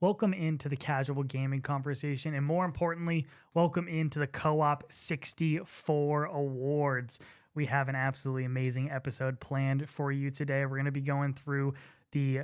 welcome into the casual gaming conversation, and more importantly, welcome into the Co-op 64 Awards. We have an absolutely amazing episode planned for you today. We're going to be going through the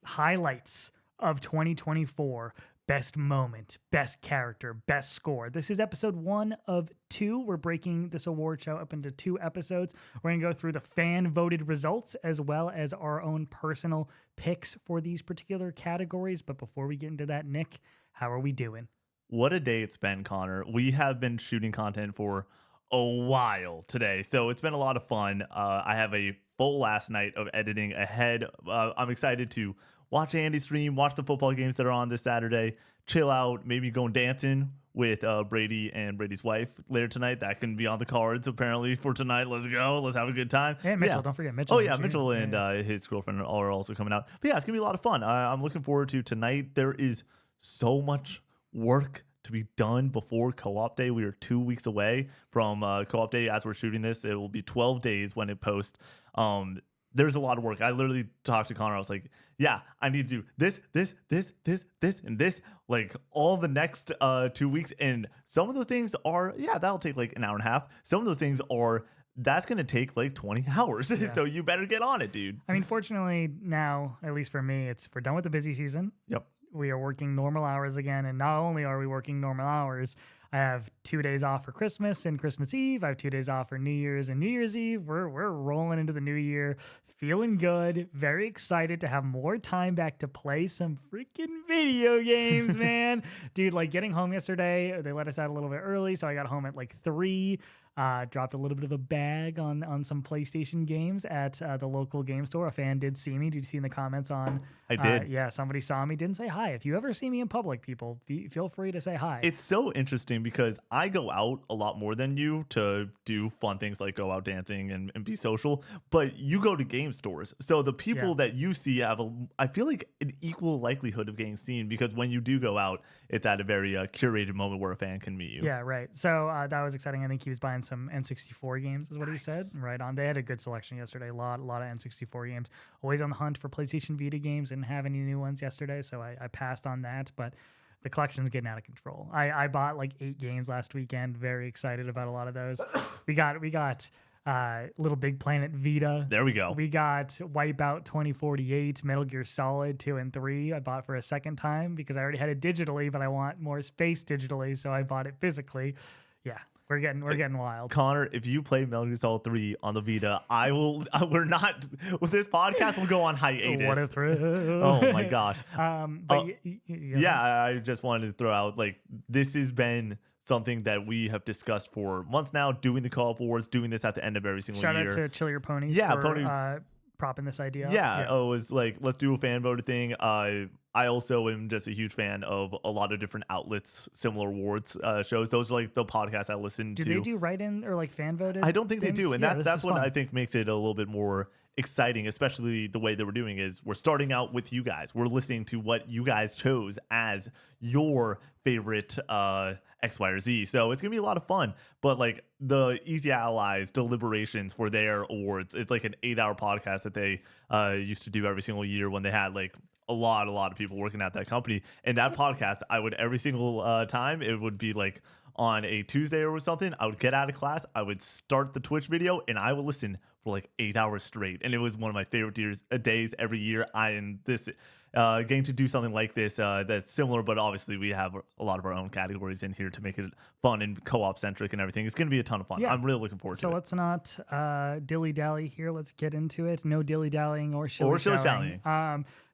highlights of 2024. Best moment, best character, best score. This is episode 1 of 2. We're breaking this award show up into 2 episodes. We're going to go through the fan-voted results as well as our own personal picks for these particular categories. But before we get into that, Nick, how are we doing? What a day it's been, Connor. We have been shooting content for a while today, so it's been a lot of fun. I have a full last night of editing ahead. I'm excited to watch Andy stream, watch the football games that are on this Saturday, chill out, maybe going dancing with Brady and Brady's wife later tonight. That can be on the cards apparently for tonight. Let's go. Let's have a good time. And Mitchell, don't forget Mitchell. Oh yeah, Mitchell and his girlfriend are also coming out. But yeah, it's gonna be a lot of fun. I'm looking forward to tonight. There is so much work to be done before co-op day. We are 2 weeks away from co-op day. As we're shooting this, it will be 12 days when it posts. There's a lot of work. I literally talked to Connor. I was like, yeah, I need to do this, and this, like all the next 2 weeks. And some of those things are, that'll take like an hour and a half. Some of those things are, that's going to take like 20 hours. Yeah. So you better get on it, dude. I mean, fortunately now, at least for me, we're done with the busy season. Yep. We are working normal hours again. And not only are we working normal hours, I have 2 days off for Christmas and Christmas Eve. I have 2 days off for New Year's and New Year's Eve. We're rolling into the new year, feeling good, very excited to have more time back to play some freaking video games, man. Dude, like getting home yesterday, they let us out a little bit early, so I got home at like 3. Dropped a little bit of a bag on some PlayStation games at the local game store. A fan did see me. Did you see in the comments on? I did. Yeah, somebody saw me. Didn't say hi. If you ever see me in public, people, feel free to say hi. It's so interesting because I go out a lot more than you to do fun things like go out dancing and be social. But you go to game stores. So the people that you see have, I feel like, an equal likelihood of getting seen because when you do go out, it's at a very curated moment where a fan can meet you. Yeah, right. So that was exciting. I think he was buying some N64 games is what Nice. he said. Right on. They had a good selection yesterday. A lot of N64 games. Always on the hunt for PlayStation Vita games. Didn't have any new ones yesterday, so I passed on that. But the collection's getting out of control. I bought like 8 games last weekend. Very excited about a lot of those. We got Little Big Planet Vita. There we go. We got Wipeout 2048, Metal Gear Solid 2 and 3. I bought for a second time because I already had it digitally, but I want more space digitally, so I bought it physically. Yeah. We're getting wild. Connor, if you play Metal Gear Solid 3 on the Vita, we're not with this podcast. We'll go on hiatus. What a thrill! Oh my gosh. I I just wanted to throw out like this has been something that we have discussed for months now. Doing the co-op awards, doing this at the end of every single Shout year. out to Chill Your Ponies. Yeah, for, Ponies. Propping this idea. Yeah. Oh, it was like let's do a fan voted thing. I also am just a huge fan of a lot of different outlets, similar awards shows. Those are like the podcasts I listen to. Do they do write-in or like fan voted? I don't think things? they do, and that's what fun. I think makes it a little bit more exciting, especially the way that we're doing is we're starting out with you guys. We're listening to what you guys chose as your favorite X, Y, or Z. So it's gonna be a lot of fun. But like the Easy Allies deliberations for their awards, it's like an 8-hour podcast that they used to do every single year when they had like a lot of people working at that company. And that podcast, I would every single time, it would be like on a Tuesday or something, I would get out of class, I would start the Twitch video, and I would listen for like 8 hours straight. And it was one of my favorite days every year. Getting to do something like this that's similar, but obviously we have a lot of our own categories in here to make it fun and co-op centric and everything. It's going to be a ton of fun. Yeah. I'm really looking forward to it. So let's not dilly-dally here. Let's get into it. No dilly-dallying or shilly-shallying.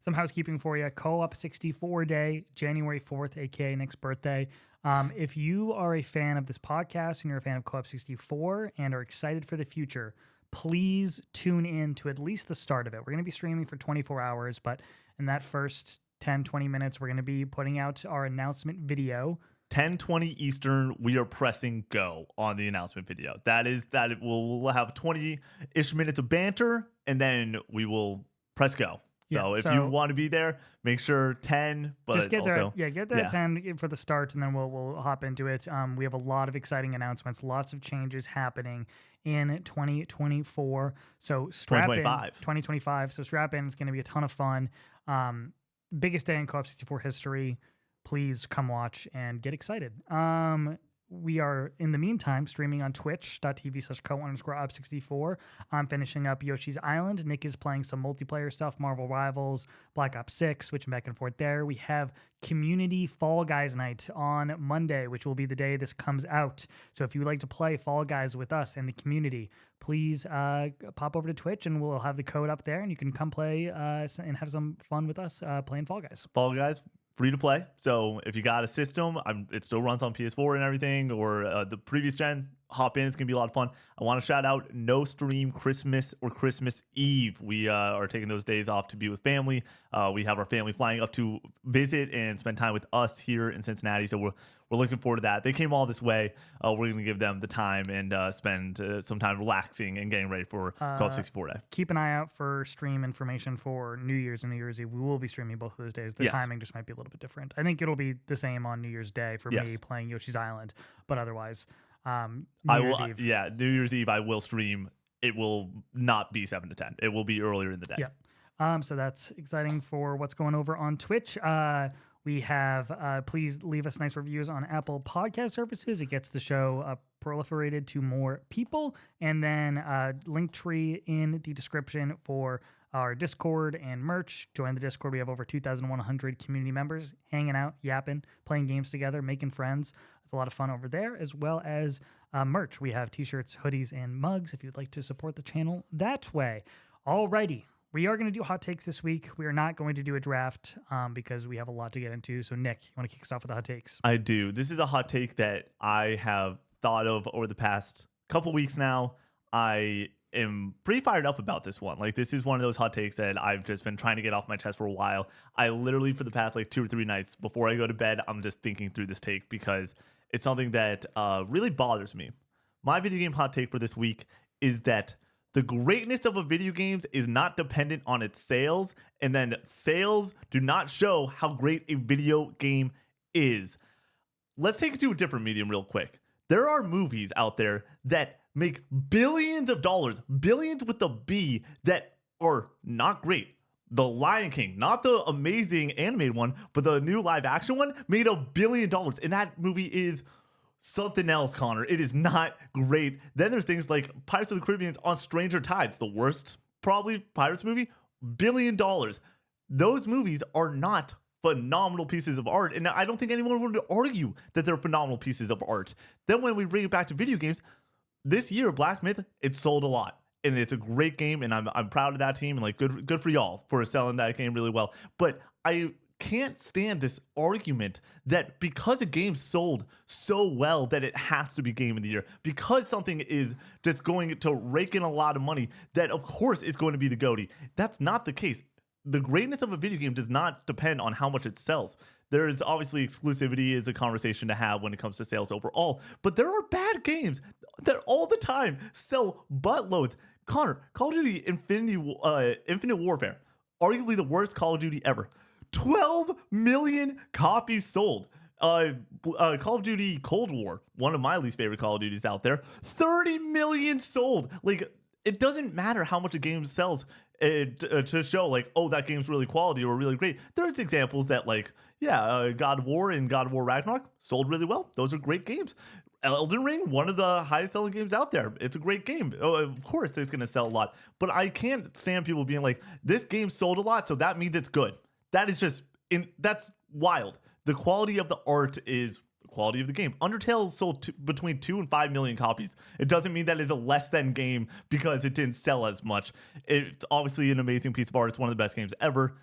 Some housekeeping for you. Co-op 64 day, January 4th, aka Nick's birthday. If you are a fan of this podcast and you're a fan of Co-op 64 and are excited for the future, please tune in to at least the start of it. We're going to be streaming for 24 hours, but in that first 10, 20 minutes, we're going to be putting out our announcement video. 10:20 Eastern, we are pressing go on the announcement video. We'll have 20-ish minutes of banter, and then we will press go. So if you want to be there, make sure 10. But just get also, there. Yeah, get there at 10 for the start, and then we'll hop into it. We have a lot of exciting announcements, lots of changes happening in 2024. So strap 2025. in. 2025. So strap in. It's going to be a ton of fun. biggest day in Co-op 64 history. Please come watch and get excited. We are, in the meantime, streaming on twitch.tv/co_op64. I'm finishing up Yoshi's Island. Nick is playing some multiplayer stuff, Marvel Rivals, Black Ops 6, switching back and forth there. We have Community Fall Guys Night on Monday, which will be the day this comes out. So if you would like to play Fall Guys with us in the community, please pop over to Twitch and we'll have the code up there and you can come play and have some fun with us playing Fall Guys. Fall Guys, free to play. So if you got a system, it still runs on PS4 and everything, or the previous gen, hop in. It's going to be a lot of fun. I want to shout out No Stream Christmas or Christmas Eve. We are taking those days off to be with family. We have our family flying up to visit and spend time with us here in Cincinnati. So we're looking forward to that. They came all this way. We're going to give them the time and spend some time relaxing and getting ready for Co-op 64 Day. Keep an eye out for stream information for New Year's and New Year's Eve. We will be streaming both of those days. The timing just might be a little bit different. I think it'll be the same on New Year's Day for me playing Yoshi's Island, but otherwise, New Year's Eve. Yeah, New Year's Eve I will stream. It will not be 7 to 10. It will be earlier in the day. Yeah. So that's exciting for what's going over on Twitch. We have, please leave us nice reviews on Apple podcast services. It gets the show proliferated to more people. And then Linktree in the description for our Discord and merch. Join the Discord. We have over 2,100 community members hanging out, yapping, playing games together, making friends. It's a lot of fun over there, as well as merch. We have t-shirts, hoodies, and mugs if you'd like to support the channel that way. Alrighty. We are going to do hot takes this week. We are not going to do a draft because we have a lot to get into. So, Nick, you want to kick us off with the hot takes? I do. This is a hot take that I have thought of over the past couple weeks now. I am pretty fired up about this one. Like, this is one of those hot takes that I've just been trying to get off my chest for a while. I literally, for the past 2 or 3 nights before I go to bed, I'm just thinking through this take because it's something that really bothers me. My video game hot take for this week is that the greatness of a video game is not dependent on its sales, and then sales do not show how great a video game is. Let's take it to a different medium real quick. There are movies out there that make billions of dollars, billions with a B, that are not great. The Lion King, not the amazing animated one, but the new live action one, made $1 billion, and that movie is something else, Connor. It is not great. Then there's things like Pirates of the Caribbean on Stranger Tides, the worst probably Pirates movie, $1 billion. Those movies are not phenomenal pieces of art, and I don't think anyone would argue that they're phenomenal pieces of art. Then when we bring it back to video games, this year Black Myth, it sold a lot, and it's a great game, and I'm proud of that team, and good for y'all for selling that game really well. But I can't stand this argument that because a game sold so well that it has to be game of the year, because something is just going to rake in a lot of money, that of course is going to be the GOTY. That's not the case. The greatness of a video game does not depend on how much it sells. There's obviously exclusivity is a conversation to have when it comes to sales overall, but there are bad games that all the time sell buttloads. Connor, Call of Duty Infinite Warfare, arguably the worst Call of Duty ever. 12 million copies sold. Call of Duty Cold War, one of my least favorite Call of Duties out there, 30 million sold. It doesn't matter how much a game sells to show oh, that game's really quality or really great. There's examples that God of War and God of War Ragnarok sold really well. Those are great games. Elden Ring, one of the highest selling games out there. It's a great game. Of course it's going to sell a lot, but I can't stand people being like, this game sold a lot, so that means it's good. That is that's wild. The quality of the art is the quality of the game. Undertale sold between 2 and 5 million copies. It doesn't mean that it's a less than game because it didn't sell as much. It's obviously an amazing piece of art. It's one of the best games ever.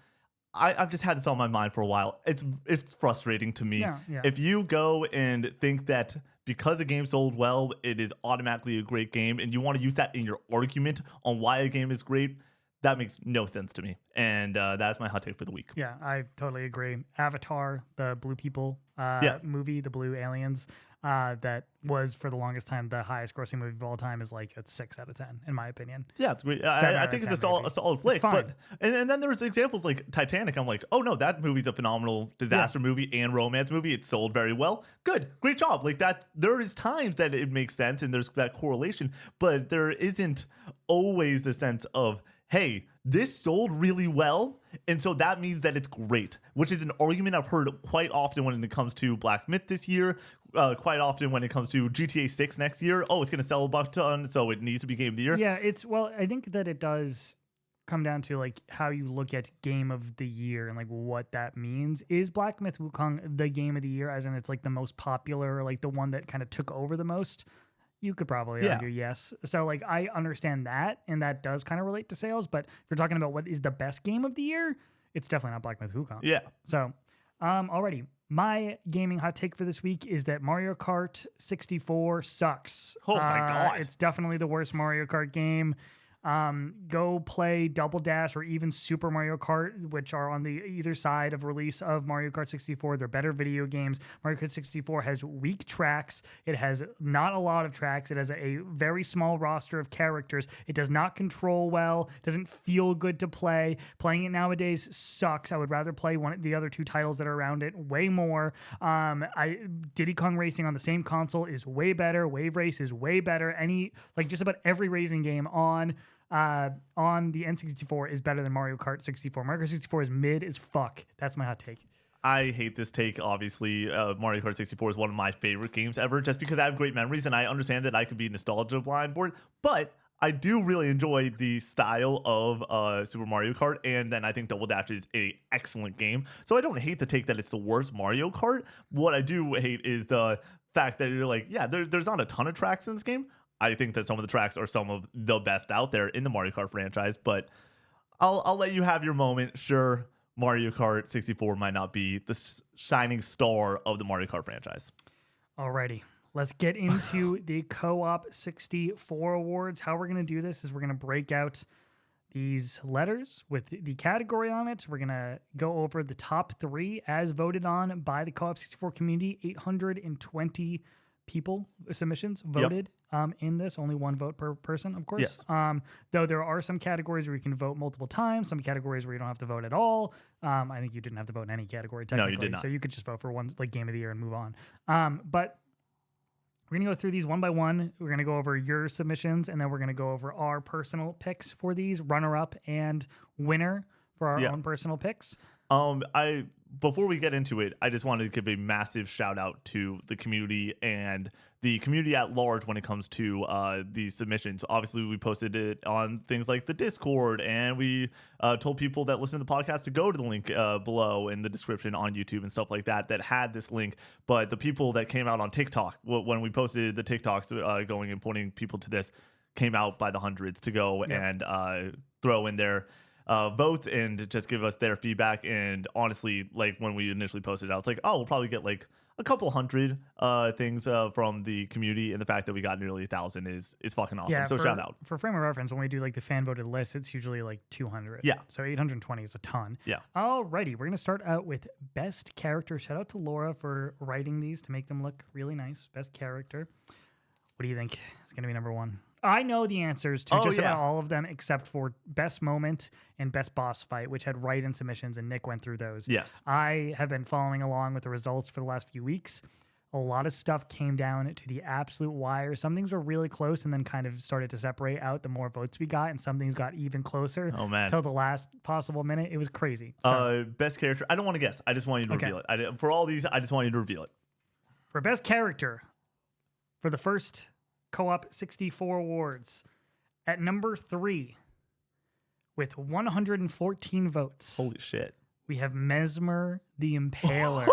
I've just had this on my mind for a while. It's frustrating to me. Yeah. If you go and think that because a game sold well, it is automatically a great game, and you want to use that in your argument on why a game is great, that makes no sense to me. And that's my hot take for the week. Yeah, I totally agree. Avatar, the blue people movie, the blue aliens, that was for the longest time the highest grossing movie of all time, is a 6 out of 10 in my opinion. Yeah, it's great. I think it's a solid flick. But and then there's examples like Titanic. I'm like, oh no, that movie's a phenomenal disaster movie and romance movie. It sold very well. Good, great job. That there is times that it makes sense and there's that correlation, but there isn't always the sense of, hey, this sold really well And so that means that it's great, which is an argument I've heard quite often when it comes to Black Myth this year, quite often when it comes to GTA 6 next year. Oh, it's going to sell a buck ton, so it needs to be Game of the Year. Yeah, I think that it does come down to like how you look at Game of the Year and like what that means. Is Black Myth Wukong the Game of the Year, as in it's like the most popular, like the one that kind of took over the most? You could probably argue yes. So like I understand that, and that does kind of relate to sales. But if you're talking about what is the best game of the year, it's definitely not Black Myth Wukong. Yeah. So, already my gaming hot take for this week is that Mario Kart 64 sucks. Oh my God. It's definitely the worst Mario Kart game. Go play Double Dash or even Super Mario Kart, which are on the either side of release of Mario Kart 64. They're better video games. Mario Kart 64 has weak tracks. It has not a lot of tracks. It has a very small roster of characters. It does not control well. Doesn't feel good to play. Playing it nowadays sucks. I would rather play one of the other two titles that are around it way more. Diddy Kong Racing on the same console is way better. Wave Race is way better. Just about every racing game on the N64 is better than Mario Kart 64. Mario Kart 64 is mid as fuck. That's my hot take. I hate this take. Obviously, Mario Kart 64 is one of my favorite games ever, just because I have great memories, and I understand that I could be nostalgia blind for it, but I do really enjoy the style of Super Mario Kart, and then I think Double Dash is a excellent game. So I don't hate the take that it's the worst Mario Kart. What I do hate is the fact that you're like, yeah, there's not a ton of tracks in this game. I think that some of the tracks are some of the best out there in the Mario Kart franchise, but I'll let you have your moment. Sure, Mario Kart 64 might not be the shining star of the Mario Kart franchise. Alrighty, let's get into the Co-op 64 awards. How we're going to do this is we're going to break out these letters with the category on it. We're going to go over the top 3 as voted on by the Co-op 64 community. 820 people submissions voted in this. Only 1 vote per person, of course. Yes. Though there are some categories where you can vote multiple times, some categories where you don't have to vote at all. I think you didn't have to vote in any category technically. No, you did not. So you could just vote for one, like Game of the Year, and move on. But we're going to go through these one by one. We're going to go over your submissions, and then we're going to go over our personal picks for these, runner-up and winner for our own personal picks. Before we get into it, I just wanted to give a massive shout out to the community and the community at large when it comes to these submissions. Obviously, we posted it on things like the Discord, and we told people that listen to the podcast to go to the link below in the description on YouTube and stuff like that had this link. But the people that came out on TikTok, when we posted the TikToks going and pointing people to this, came out by the hundreds to go and throw in their votes and just give us their feedback. And honestly, like when we initially posted it, I was like, oh, we'll probably get like a couple hundred things from the community, and the fact that we got nearly 1,000 is fucking awesome. Yeah, so shout out. For frame of reference, when we do like the fan voted list, it's usually like 200. Yeah. So 820 is a ton. Yeah. Alrighty, we're gonna start out with best character. Shout out to Laura for writing these to make them look really nice. Best character. What do you think is gonna be number 1? I know the answers to about all of them except for best moment and best boss fight, which had write-in submissions, and Nick went through those. Yes. I have been following along with the results for the last few weeks. A lot of stuff came down to the absolute wire. Some things were really close and then kind of started to separate out the more votes we got, and some things got even closer. Oh, man. Till the last possible minute. It was crazy. So, Best character. I don't want to guess. I just want you to reveal it. For all these, I just want you to reveal it. For best character, for the first Co-op 64 awards, at number 3 with 114 votes. Holy shit. We have Mesmer the Impaler.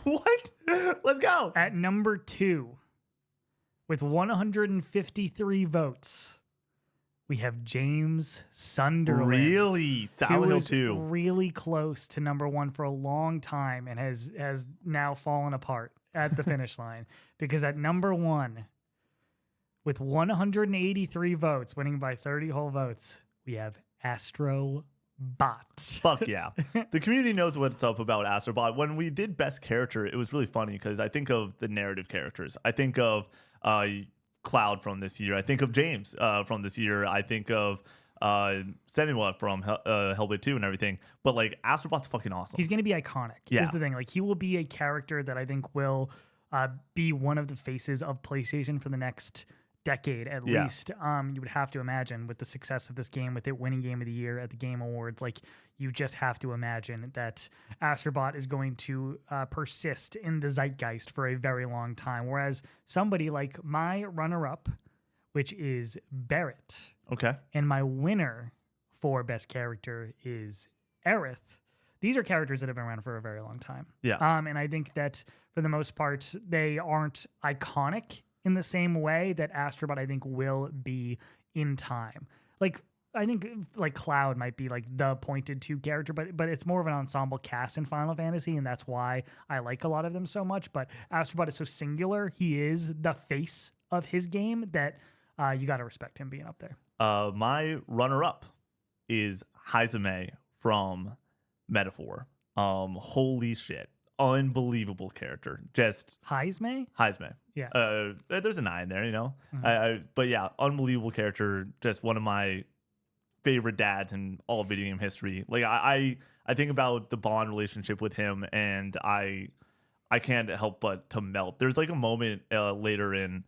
What? Let's go. At number 2 with 153 votes, we have James Sunderland. Really? Silent Hill 2. Really close to number 1 for a long time, and has now fallen apart at the finish line, because at number 1 with 183 votes, winning by 30 whole votes, we have Astro Bot. Fuck yeah. The community knows what's up about Astro Bot. When we did best character, it was really funny because I think of the narrative characters. I think of Cloud from this year. I think of James from this year. I think of Senua from Hellblade 2 and everything. But like, Astro Bot's fucking awesome. He's going to be iconic. Yeah. Is the thing. Like, he will be a character that I think will be one of the faces of PlayStation for the next decade at Yeah. least. You would have to imagine with the success of this game, with it winning Game of the Year at the Game Awards, like you just have to imagine that Astro Bot is going to persist in the zeitgeist for a very long time. Whereas somebody like my runner-up, which is Barrett, Okay. and my winner for best character is Aerith. These are characters that have been around for a very long time. Yeah. And I think that for the most part, they aren't iconic in the same way that Astro Bot, I think, will be in time. Like, I think like Cloud might be like the pointed to character, but it's more of an ensemble cast in Final Fantasy, and that's why I like a lot of them so much. But Astro Bot is so singular; he is the face of his game that you got to respect him being up there. My runner-up is Haizame from Metaphor. Holy shit. Unbelievable character. Just Heisme? Yeah. There's an I in there, you know. Mhm. But yeah, unbelievable character. Just one of my favorite dads in all of video game history. Like I think about the Bond relationship with him, and I can't help but to melt. There's like a moment later in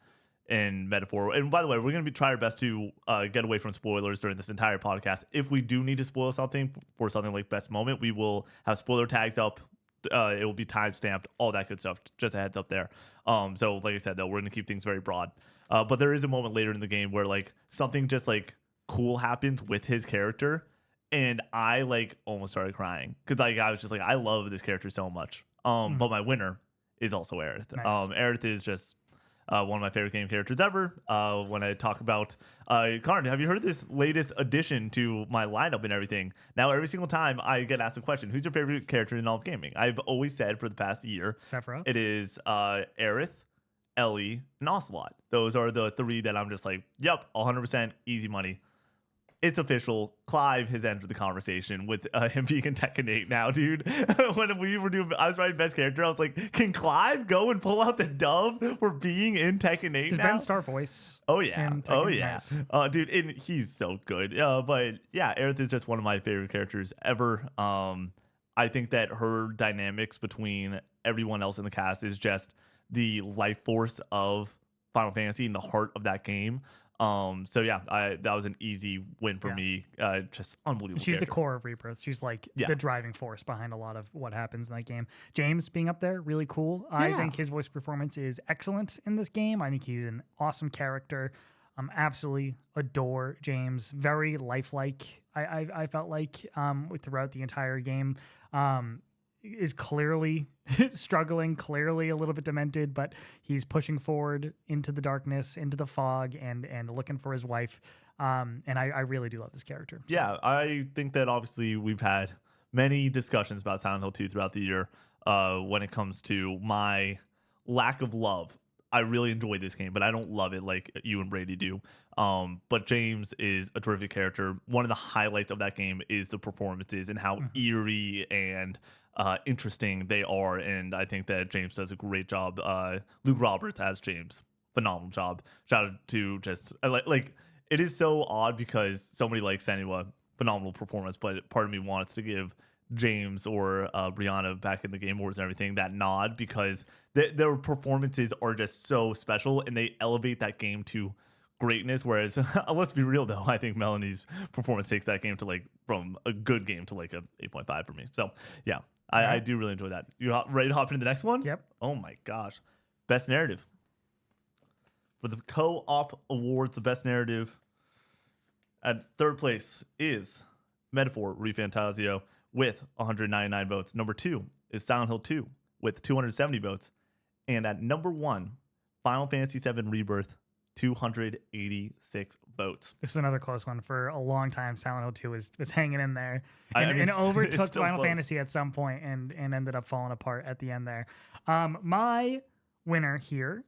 Metaphor, and by the way, we're gonna be trying our best to get away from spoilers during this entire podcast. If we do need to spoil something for something like best moment, we will have spoiler tags up. It will be time stamped, all that good stuff. Just a heads up there. So like I said, though, we're gonna keep things very broad. But there is a moment later in the game where like something just like cool happens with his character, and I like almost started crying because like I was just like, I love this character so much. But my winner is also Aerith. Nice. Aerith is just one of my favorite game characters ever. When I talk about Karn, have you heard this latest addition to my lineup and everything? Now, every single time I get asked a question, who's your favorite character in all of gaming? I've always said for the past year, Sephiroth? it is Aerith, Ellie, and Ocelot. Those are the three that I'm just like, yep, 100% easy money. It's official. Clive has entered the conversation with him being in Tekken 8 now, dude. When we were doing, I was writing best character. I was like, can Clive go and pull out the dub for being in Tekken 8 Does now? Ben Star voice? Oh yeah, in oh Tekken? yeah, Nice. dude, and he's so good. But yeah, Aerith is just one of my favorite characters ever. I think that her dynamics between everyone else in the cast is just the life force of Final Fantasy and the heart of that game. So yeah, that was an easy win for me. Just unbelievable. She's the character. core of Rebirth. She's like Yeah. the driving force behind a lot of what happens in that game. James being up there, really cool. I Yeah. think his voice performance is excellent in this game. I think he's an awesome character. Absolutely adore James. Very lifelike. I felt like throughout the entire game. Is clearly struggling, clearly a little bit demented, but he's pushing forward into the darkness, into the fog, and looking for his wife. And I really do love this character. So, Yeah, I think that obviously we've had many discussions about Silent Hill 2 throughout the year. When it comes to my lack of love, I really enjoy this game, but I don't love it like you and Brady do. But James is a terrific character. One of the highlights of that game is the performances and how eerie and interesting they are, and I think that James does a great job. Luke Roberts as James, phenomenal job. Shout out to just like it is so odd because somebody like Senua, phenomenal performance, but part of me wants to give James or Brianna back in the Game Awards and everything that nod because their performances are just so special and they elevate that game to greatness. Whereas let's be real though, I think Melanie's performance takes that game to like from a good game to like a 8.5 for me. So yeah, I do really enjoy that. You ready to hop into the next one? Yep. Oh my gosh. Best narrative. For the co-op awards, the best narrative at third place is Metaphor ReFantazio with 199 votes. Number 2 is Silent Hill 2 with 270 votes. And at number 1, Final Fantasy VII Rebirth, 286 votes. This was another close one for a long time. Silent Hill 2 was hanging in there I mean, and it's overtook still Final close. Fantasy at some point and ended up falling apart at the end there. My winner here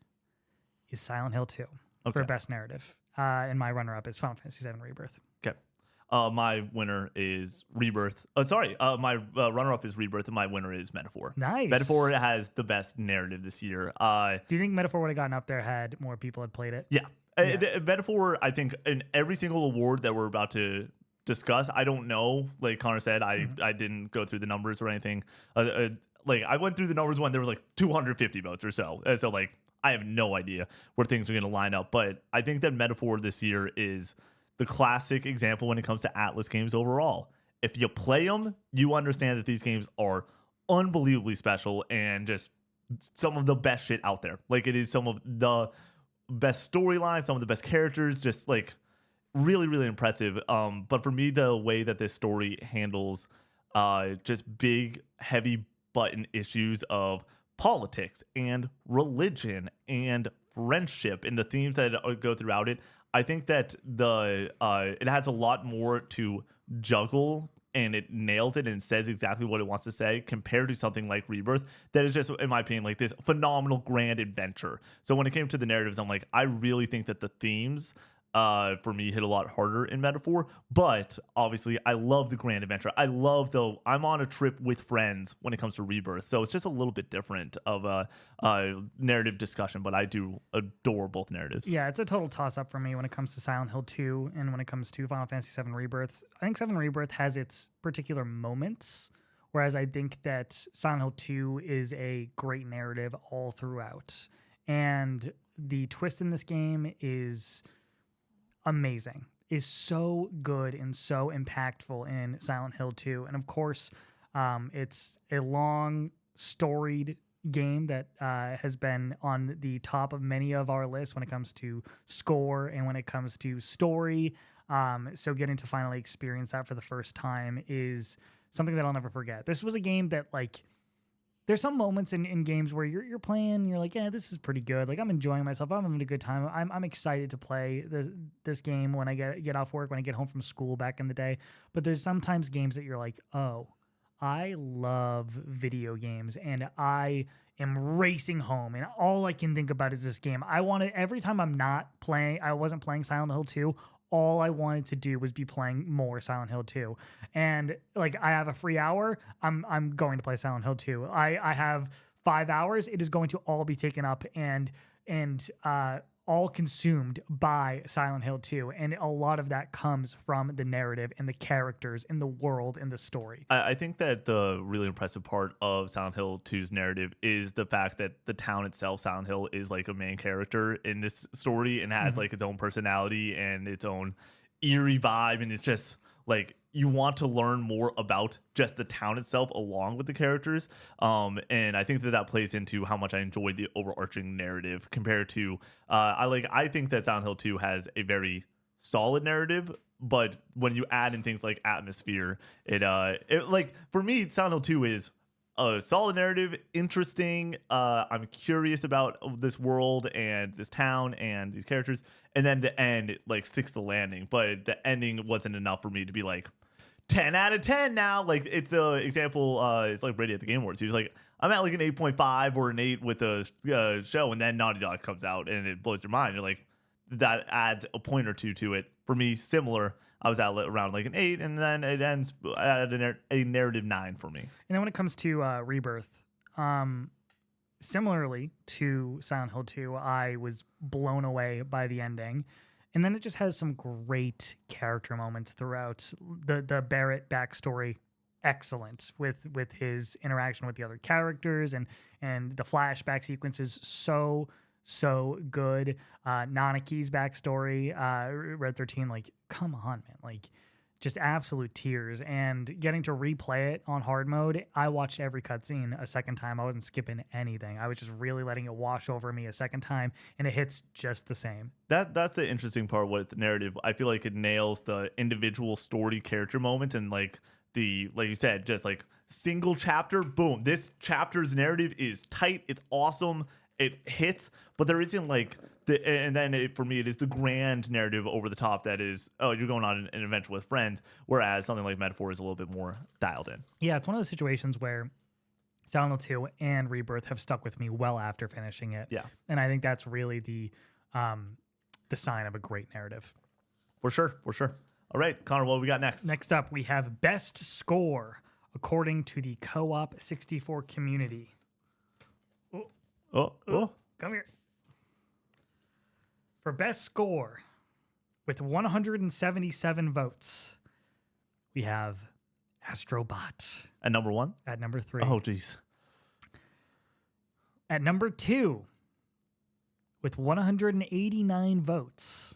is Silent Hill 2 for Okay. best narrative. And my runner-up is Final Fantasy VII Rebirth. Okay. My winner is Rebirth. My runner-up is Rebirth, and my winner is Metaphor. Nice. Metaphor has the best narrative this year. Do you think Metaphor would have gotten up there had more people had played it? Yeah. The Metaphor, I think, in every single award that we're about to discuss, I don't know. Like Connor said, I didn't go through the numbers or anything. Like I went through the numbers when there was like 250 votes or so. So like I have no idea where things are going to line up. But I think that Metaphor this year is the classic example when it comes to Atlas games overall. If you play them, you understand that these games are unbelievably special and just some of the best shit out there. Like, it is some of the best storylines, some of the best characters, just like really, really impressive. But for me, the way that this story handles just big, heavy button issues of politics and religion and friendship and the themes that go throughout it, I think that it has a lot more to juggle, and it nails it and says exactly what it wants to say compared to something like Rebirth that is just, in my opinion, like this phenomenal grand adventure. So when it came to the narratives, I'm like, I really think that the themes for me hit a lot harder in Metaphor, but obviously I love the grand adventure. I love, though, I'm on a trip with friends when it comes to Rebirth, so it's just a little bit different of a narrative discussion, but I do adore both narratives. Yeah, it's a total toss-up for me when it comes to Silent Hill 2 and when it comes to Final Fantasy VII Rebirth. I think 7 Rebirth has its particular moments, whereas I think that Silent Hill 2 is a great narrative all throughout. And the twist in this game is amazing, is so good and so impactful in Silent Hill 2. And of course, it's a long, storied game that has been on the top of many of our lists when it comes to score and when it comes to story. So getting to finally experience that for the first time is something that I'll never forget. This was a game that, like, there's some moments in games where you're playing and you're like, yeah, this is pretty good. Like, I'm enjoying myself. I'm having a good time. I'm excited to play this game when I get off work, when I get home from school back in the day. But there's sometimes games that you're like, oh, I love video games and I am racing home and all I can think about is this game. Every time I wasn't playing Silent Hill 2, all I wanted to do was be playing more Silent Hill 2. And like, I have a free hour, I'm going to play Silent Hill 2. I have 5 hours, it is going to all be taken up and all consumed by Silent Hill 2. And a lot of that comes from the narrative and the characters and the world and the story. I think that the really impressive part of Silent Hill 2's narrative is the fact that the town itself, Silent Hill, is like a main character in this story and has like its own personality and its own eerie vibe. And it's just like, you want to learn more about just the town itself along with the characters. And I think that plays into how much I enjoyed the overarching narrative compared to, I think that Silent Hill 2 has a very solid narrative, but when you add in things like atmosphere, it like, for me, Silent Hill 2 is a solid narrative, interesting. I'm curious about this world and this town and these characters. And then the end, it like sticks the landing, but the ending wasn't enough for me to be like 10 out of 10 now. Like, it's the example, it's like Brady at the Game Awards. He was like, I'm at like an 8.5 or an 8 with the show, and then Naughty Dog comes out and it blows your mind. You're like, that adds a point or two to it. For me, similar. I was at around like an 8, and then it ends at a narrative 9 for me. And then when it comes to Rebirth, similarly to Silent Hill 2, I was blown away by the ending. And then it just has some great character moments throughout. The Barrett backstory, excellent, with his interaction with the other characters and the flashback sequences, so good. Nanaki's backstory, Red 13, like, come on, man. Like, just absolute tears. And getting to replay it on hard mode, I watched every cutscene a second time. I wasn't skipping anything. I was just really letting it wash over me a second time, and it hits just the same. That's the interesting part with the narrative. I feel like it nails the individual story character moments and like you said, just like single chapter, boom. This chapter's narrative is tight. It's awesome. It hits, but there isn't like and then for me, it is the grand narrative over the top that is, oh, you're going on an adventure with friends, whereas something like Metaphor is a little bit more dialed in. Yeah, it's one of those situations where Silent Hill 2 and Rebirth have stuck with me well after finishing it. Yeah. And I think that's really the sign of a great narrative. For sure. All right, Connor, what we got next? Next up, we have Best Score according to the Co-op 64 community. Oh, come here. For Best Score, with 177 votes, we have Astro Bot. At number 1? At number 3. Oh, geez. At number 2, with 189 votes,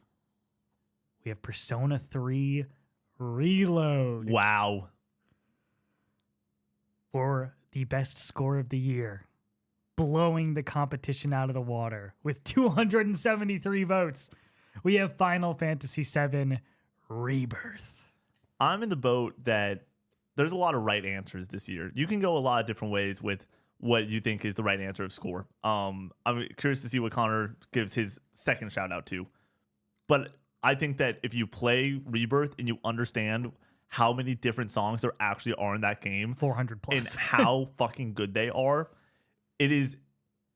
we have Persona 3 Reload Wow. for the best score of the year, blowing the competition out of the water with 273 votes. We have Final Fantasy VII Rebirth. I'm in the boat that there's a lot of right answers this year. You can go a lot of different ways with what you think is the right answer of score. I'm curious to see what Connor gives his second shout out to. But I think that if you play Rebirth and you understand how many different songs there actually are in that game, 400 plus, and how fucking good they are, it is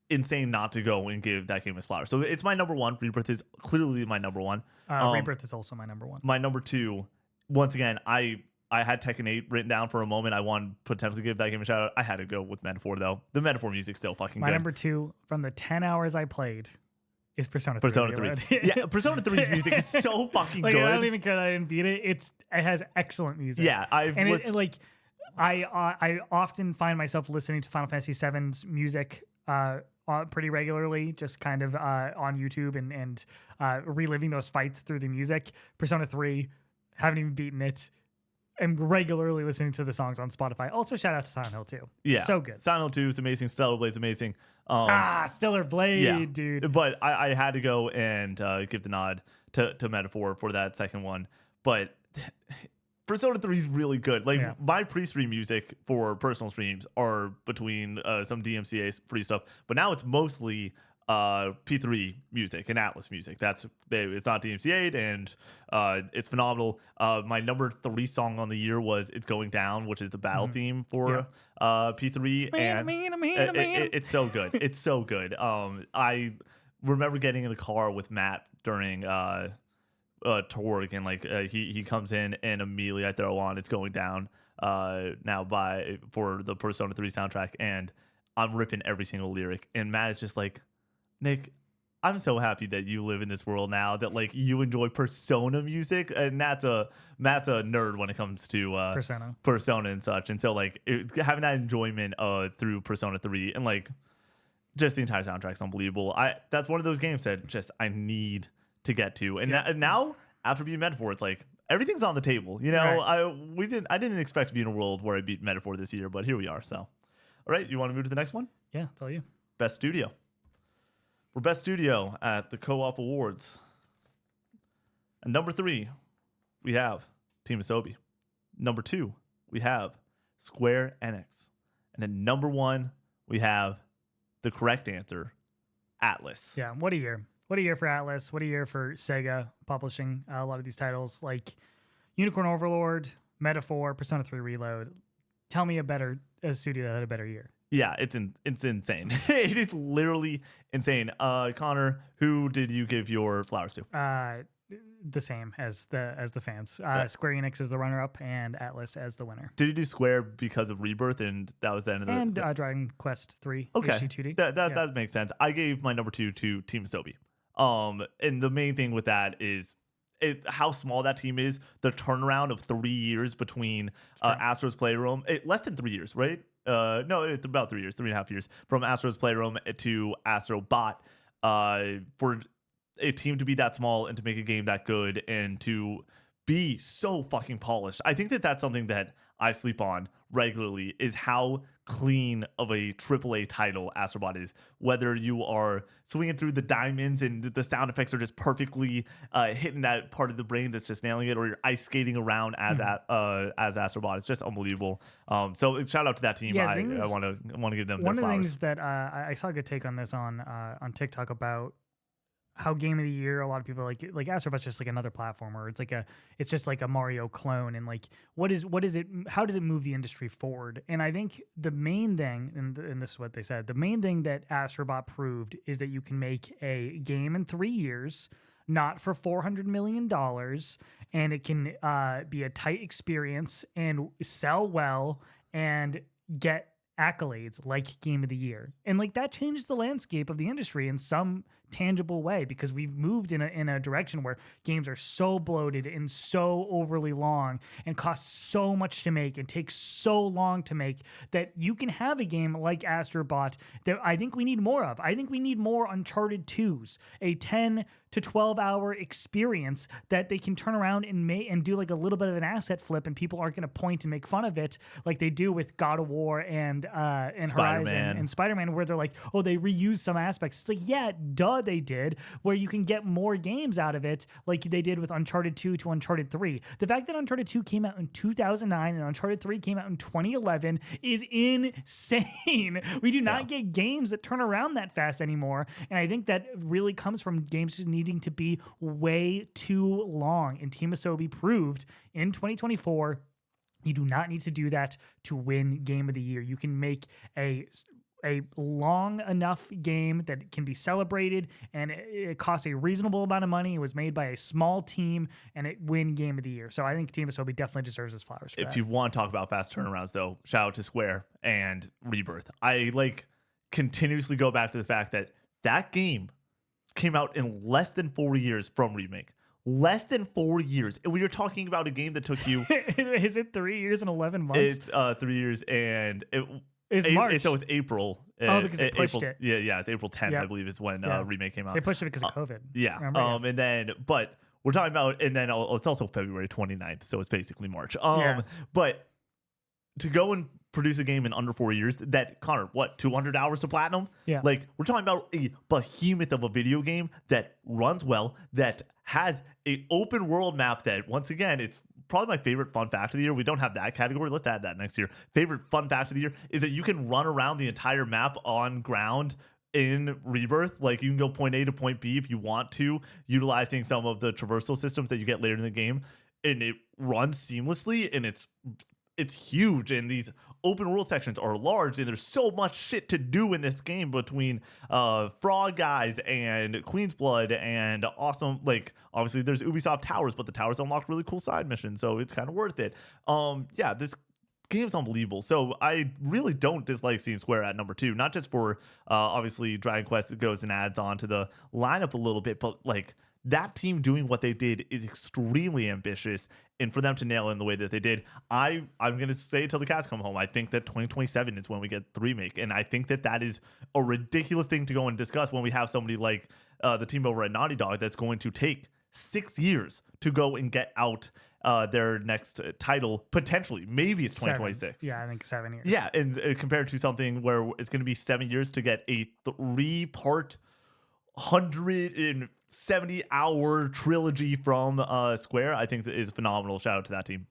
insane not to go and give that game its flowers. So it's my number one. Rebirth is clearly my number one. Rebirth is also my number one. My number two, once again, I had Tekken 8 written down for a moment. I wanted to potentially give that game a shout out. I had to go with Metaphor, though. The Metaphor music's still fucking good. My number two, from the 10 hours I played, is Persona 3. Persona 3. Yeah, Persona 3's music is so fucking like, good. I don't even care that I didn't beat it. It has excellent music. Yeah, I often find myself listening to Final Fantasy VII's music pretty regularly, just kind of on YouTube and reliving those fights through the music. Persona 3, haven't even beaten it. I'm regularly listening to the songs on Spotify. Also, shout out to Silent Hill 2. Yeah. So good. Silent Hill 2 is amazing. Stellar Blade's amazing. Stellar Blade, yeah. dude. But I had to go and give the nod to Metaphor for that second one. But Persona 3 is really good. Like, my pre-stream music for personal streams are between some DMCA free stuff. But now it's mostly P3 music and Atlas music. It's not DMCA'd, and it's phenomenal. My number 3 song on the year was "It's Going Down," which is the battle theme for P3, and it's so good. It's so good. I remember getting in the car with Matt during Torg, and he comes in and immediately I throw on "It's Going Down" for the Persona 3 soundtrack, and I'm ripping every single lyric, and Matt is just like, Nick, I'm so happy that you live in this world now, that like you enjoy Persona music, and Matt's a nerd when it comes to Persona and such, and so like having that enjoyment through Persona 3 and like just the entire soundtrack's unbelievable. That's one of those games that just I need to get to, and now after being Metaphor, it's like everything's on the table. You know, right. I didn't expect to be in a world where I beat Metaphor this year, but here we are. So, all right, you want to move to the next one? Yeah, it's all you. Best Studio. For Best Studio at the Co-op Awards. And number 3, we have Team Asobi. Number 2, we have Square Enix. And then number 1, we have the correct answer, Atlas. Yeah, what a year. What a year for Atlas. What a year for Sega publishing a lot of these titles like Unicorn Overlord, Metaphor, Persona 3 Reload. Tell me a studio that had a better year. Yeah, it's insane. It is literally insane. Connor, who did you give your flowers to? The same as the fans. Square Enix is the runner-up, and Atlas as the winner. Did you do Square because of Rebirth, and that was the end of the... And Dragon Quest 3 okay. HD2D. That makes sense. I gave my number 2 to Team Asobi. And the main thing with that is how small that team is. The turnaround of 3 years between Astro's Playroom, less than 3 years, right? No, it's about 3 years, 3.5 years from Astro's Playroom to Astro Bot. For a team to be that small and to make a game that good and to be so fucking polished. I think that's something that I sleep on regularly, is how clean of a AAA title Astro Bot is. Whether you are swinging through the diamonds and the sound effects are just perfectly hitting that part of the brain that's just nailing it, or you're ice skating around as Astro Bot. It's just unbelievable. So shout out to that team. I want to give them one their flowers. One of the things that I saw a good take on this on TikTok about how Game of the Year, a lot of people are like Astro Bot's just like another platformer. It's just like a Mario clone, and like what is it? How does it move the industry forward? And I think the main thing, and this is what they said, the main thing that Astro Bot proved is that you can make a game in 3 years, not for $400 million, and it can be a tight experience and sell well and get accolades like Game of the Year. And like that changes the landscape of the industry in some tangible way, because we've moved in a direction where games are so bloated and so overly long and cost so much to make and take so long to make that you can have a game like Astro Bot that I think we need more of. I think we need more Uncharted 2s, a 10 to 12 hour experience that they can turn around and do like a little bit of an asset flip, and people aren't going to point and make fun of it like they do with God of War and Horizon and Spider-Man, where they're like, oh, they reuse some aspects. It's like, yeah, duh, they did, where you can get more games out of it like they did with Uncharted 2 to Uncharted 3. The fact that Uncharted 2 came out in 2009 and Uncharted 3 came out in 2011 is insane. We do not get games that turn around that fast anymore, and I think that really comes from games needing to be way too long. And Team Asobi proved in 2024 you do not need to do that to win Game of the Year. You can make a long enough game that can be celebrated, and it costs a reasonable amount of money. It was made by a small team, and it win Game of the Year. So I think Team Asobi definitely deserves his flowers for that. If you want to talk about fast turnarounds, though, shout out to Square and Rebirth. I continuously go back to the fact that that game came out in less than 4 years from remake. Less than 4 years. And when you're talking about a game that took you... Is it 3 years and 11 months? It's 3 years and... It's March. So it's April. Because they pushed April, it. Yeah, it's April 10th, I believe, is when remake came out. They pushed it because of COVID. Yeah. And then, but we're talking about, and then it's also February 29th, so it's basically March. But to go and produce a game in under 4 years, that, Connor, 200 hours to platinum? Yeah. Like, we're talking about a behemoth of a video game that runs well, that has a open world map that, once again, it's probably my favorite fun fact of the year. We don't have that category. Let's add that next year. Favorite fun fact of the year is that you can run around the entire map on ground in Rebirth. Like, you can go point A to point B if you want to, utilizing some of the traversal systems that you get later in the game, and it runs seamlessly, and it's huge, and these open world sections are large, and there's so much shit to do in this game between Frog Guys and Queen's Blood and awesome, like, obviously there's Ubisoft Towers, but the towers unlock really cool side missions, so it's kind of worth it. This game's unbelievable. So I really don't dislike seeing Square at number 2, not just for obviously Dragon Quest goes and adds on to the lineup a little bit, but like, that team doing what they did is extremely ambitious, and for them to nail in the way that they did, I'm going to say till the cats come home, I think that 2027 is when we get the remake, and I think that is a ridiculous thing to go and discuss when we have somebody like the team over at Naughty Dog that's going to take 6 years to go and get out their next title, potentially. Maybe it's 2026. Yeah, I think 7 years. Yeah, and compared to something where it's going to be 7 years to get a 3-part 170-hour trilogy from Square, I think that is phenomenal. Shout out to that team.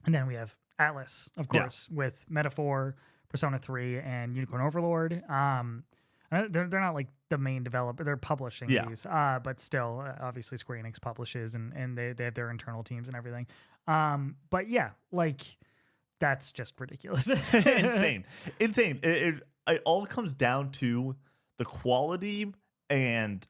And then we have Atlas, of course, with Metaphor, Persona 3, and Unicorn Overlord. They're not like the main developer. They're publishing these, but still, obviously Square Enix publishes, and they have their internal teams and everything. But yeah, like, that's just ridiculous. Insane. It all comes down to the quality, and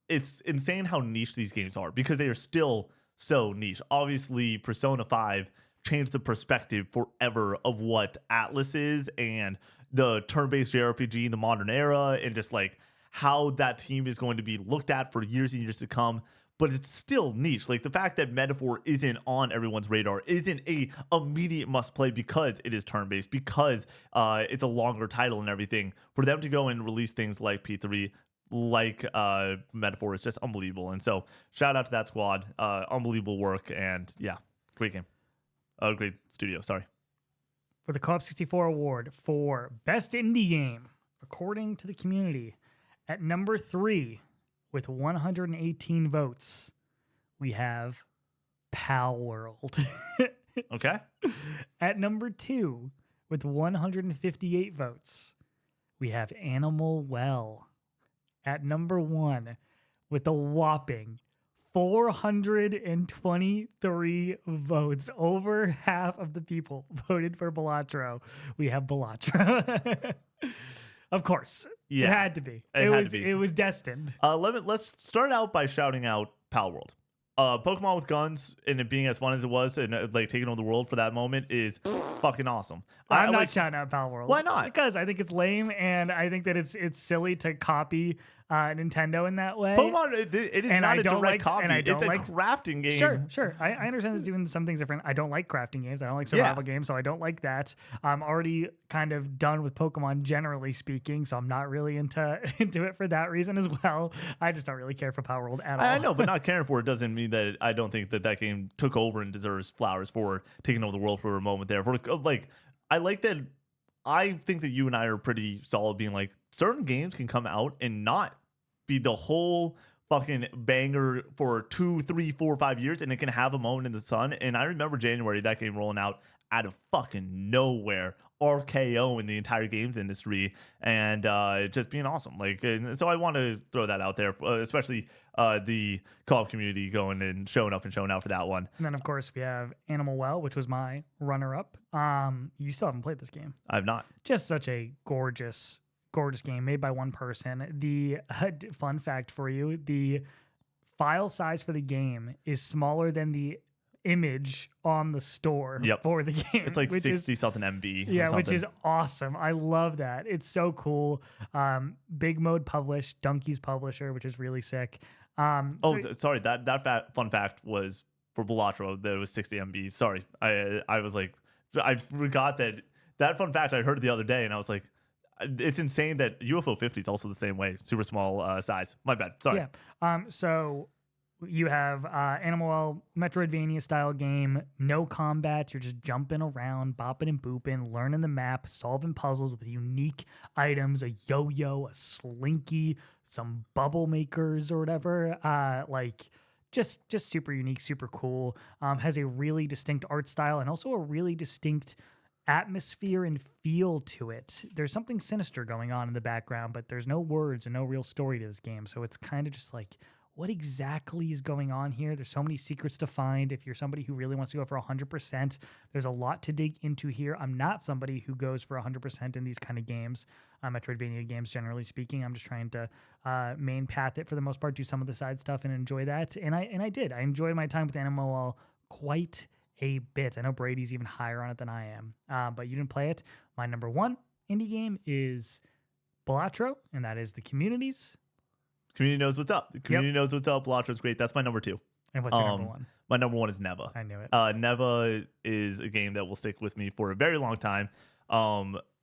it's insane how niche these games are because they are still so niche. Obviously, Persona 5 changed the perspective forever of what Atlas is and the turn-based JRPG in the modern era, and just like how that team is going to be looked at for years and years to come. But it's still niche. Like, the fact that Metaphor isn't on everyone's radar, isn't a immediate must play because it is turn-based, because it's a longer title and everything. For them to go and release things like P3, like Metaphor, is just unbelievable. And so shout out to that squad. Unbelievable work, and yeah, great game. Great studio, sorry. For the Co-op 64 award for Best Indie Game, according to the community, at number 3 with 118 votes, we have Pal World. Okay. At number 2 with 158 votes, we have Animal Well. At number 1 with a whopping 423 votes, over half of the people voted for Balatro, we have Balatro. Of course. Yeah, it had to be. It was destined. Let's start out by shouting out Pal World. Pokemon with guns and it being as fun as it was and like taking over the world for that moment is fucking awesome. I'm not like, shouting out Pal World. why not? Because I think it's lame, and I think that it's silly to copy Nintendo in that way. Pokemon, it is And not I a don't direct like- copy. and I It's don't a like- crafting game. Sure. I understand there's even some things different. I don't like crafting games. I don't like survival games, so I don't like that. I'm already kind of done with Pokemon, generally speaking, so I'm not really into it for that reason as well. I just don't really care for Power World at all. I know, but not caring for it doesn't mean that I don't think that game took over and deserves flowers for taking over the world for a moment there. For like, I like that. I think that you and I are pretty solid being like, certain games can come out and not be the whole fucking banger for 2, 3, 4, 5 years, and it can have a moment in the sun. And I remember January, that game rolling out of fucking nowhere, RKO in the entire games industry, and just being awesome. Like, and so I want to throw that out there, especially the co-op community going and showing up and showing out for that one. And then, of course, we have Animal Well, which was my runner-up. You still haven't played this game. I've not. Just such a gorgeous game made by one person. The fun fact for you, the file size for the game is smaller than the image on the store for the game. It's like 60 something MB. Yeah, which is awesome. I love that. It's so cool. Big Mode published, Donkey's publisher, which is really sick. Sorry, that fun fact was for Balatro that it was 60 MB. Sorry, I was like, I forgot that fun fact I heard the other day, and I was like, it's insane that UFO 50 is also the same way, super small size. My bad. Sorry. Yeah. So you have Animal Metroidvania style game, no combat. You're just jumping around, bopping and booping, learning the map, solving puzzles with unique items, a yo-yo, a slinky, some bubble makers or whatever. Just super unique, super cool. Has a really distinct art style and also a really distinct atmosphere and feel to it. There's something sinister going on in the background, but there's no words and no real story to this game. So it's kind of just like, what exactly is going on here? There's so many secrets to find. If you're somebody who really wants to go for 100%, there's a lot to dig into here. I'm not somebody who goes for 100% in these kind of games, Metroidvania games, generally speaking. I'm just trying to main path it for the most part, do some of the side stuff and enjoy that. And I did. I enjoyed my time with Animal quite a bit. I know Brady's even higher on it than I am, but you didn't play it. My number one indie game is Balatro, and that is the Communities. Community knows what's up. The community knows what's up. Balatron's great. That's my number 2. And what's your number 1? My number 1 is Neva. I knew it. Neva is a game that will stick with me for a very long time.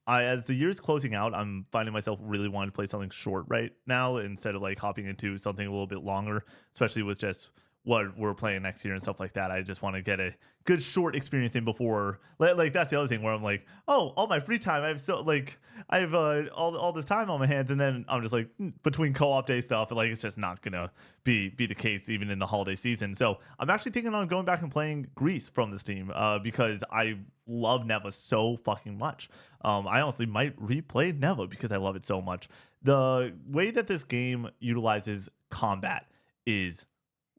As the year's closing out, I'm finding myself really wanting to play something short right now instead of like hopping into something a little bit longer, especially with just what we're playing next year and stuff like that. I just want to get a good short experience in before, like that's the other thing where I'm like, oh, all my free time, I have all this time on my hands, and then I'm just like between co-op day stuff, and like it's just not gonna be the case even in the holiday season. So I'm actually thinking on going back and playing Grease from this team because I love Neva so fucking much. I honestly might replay Neva because I love it so much. The way that this game utilizes combat is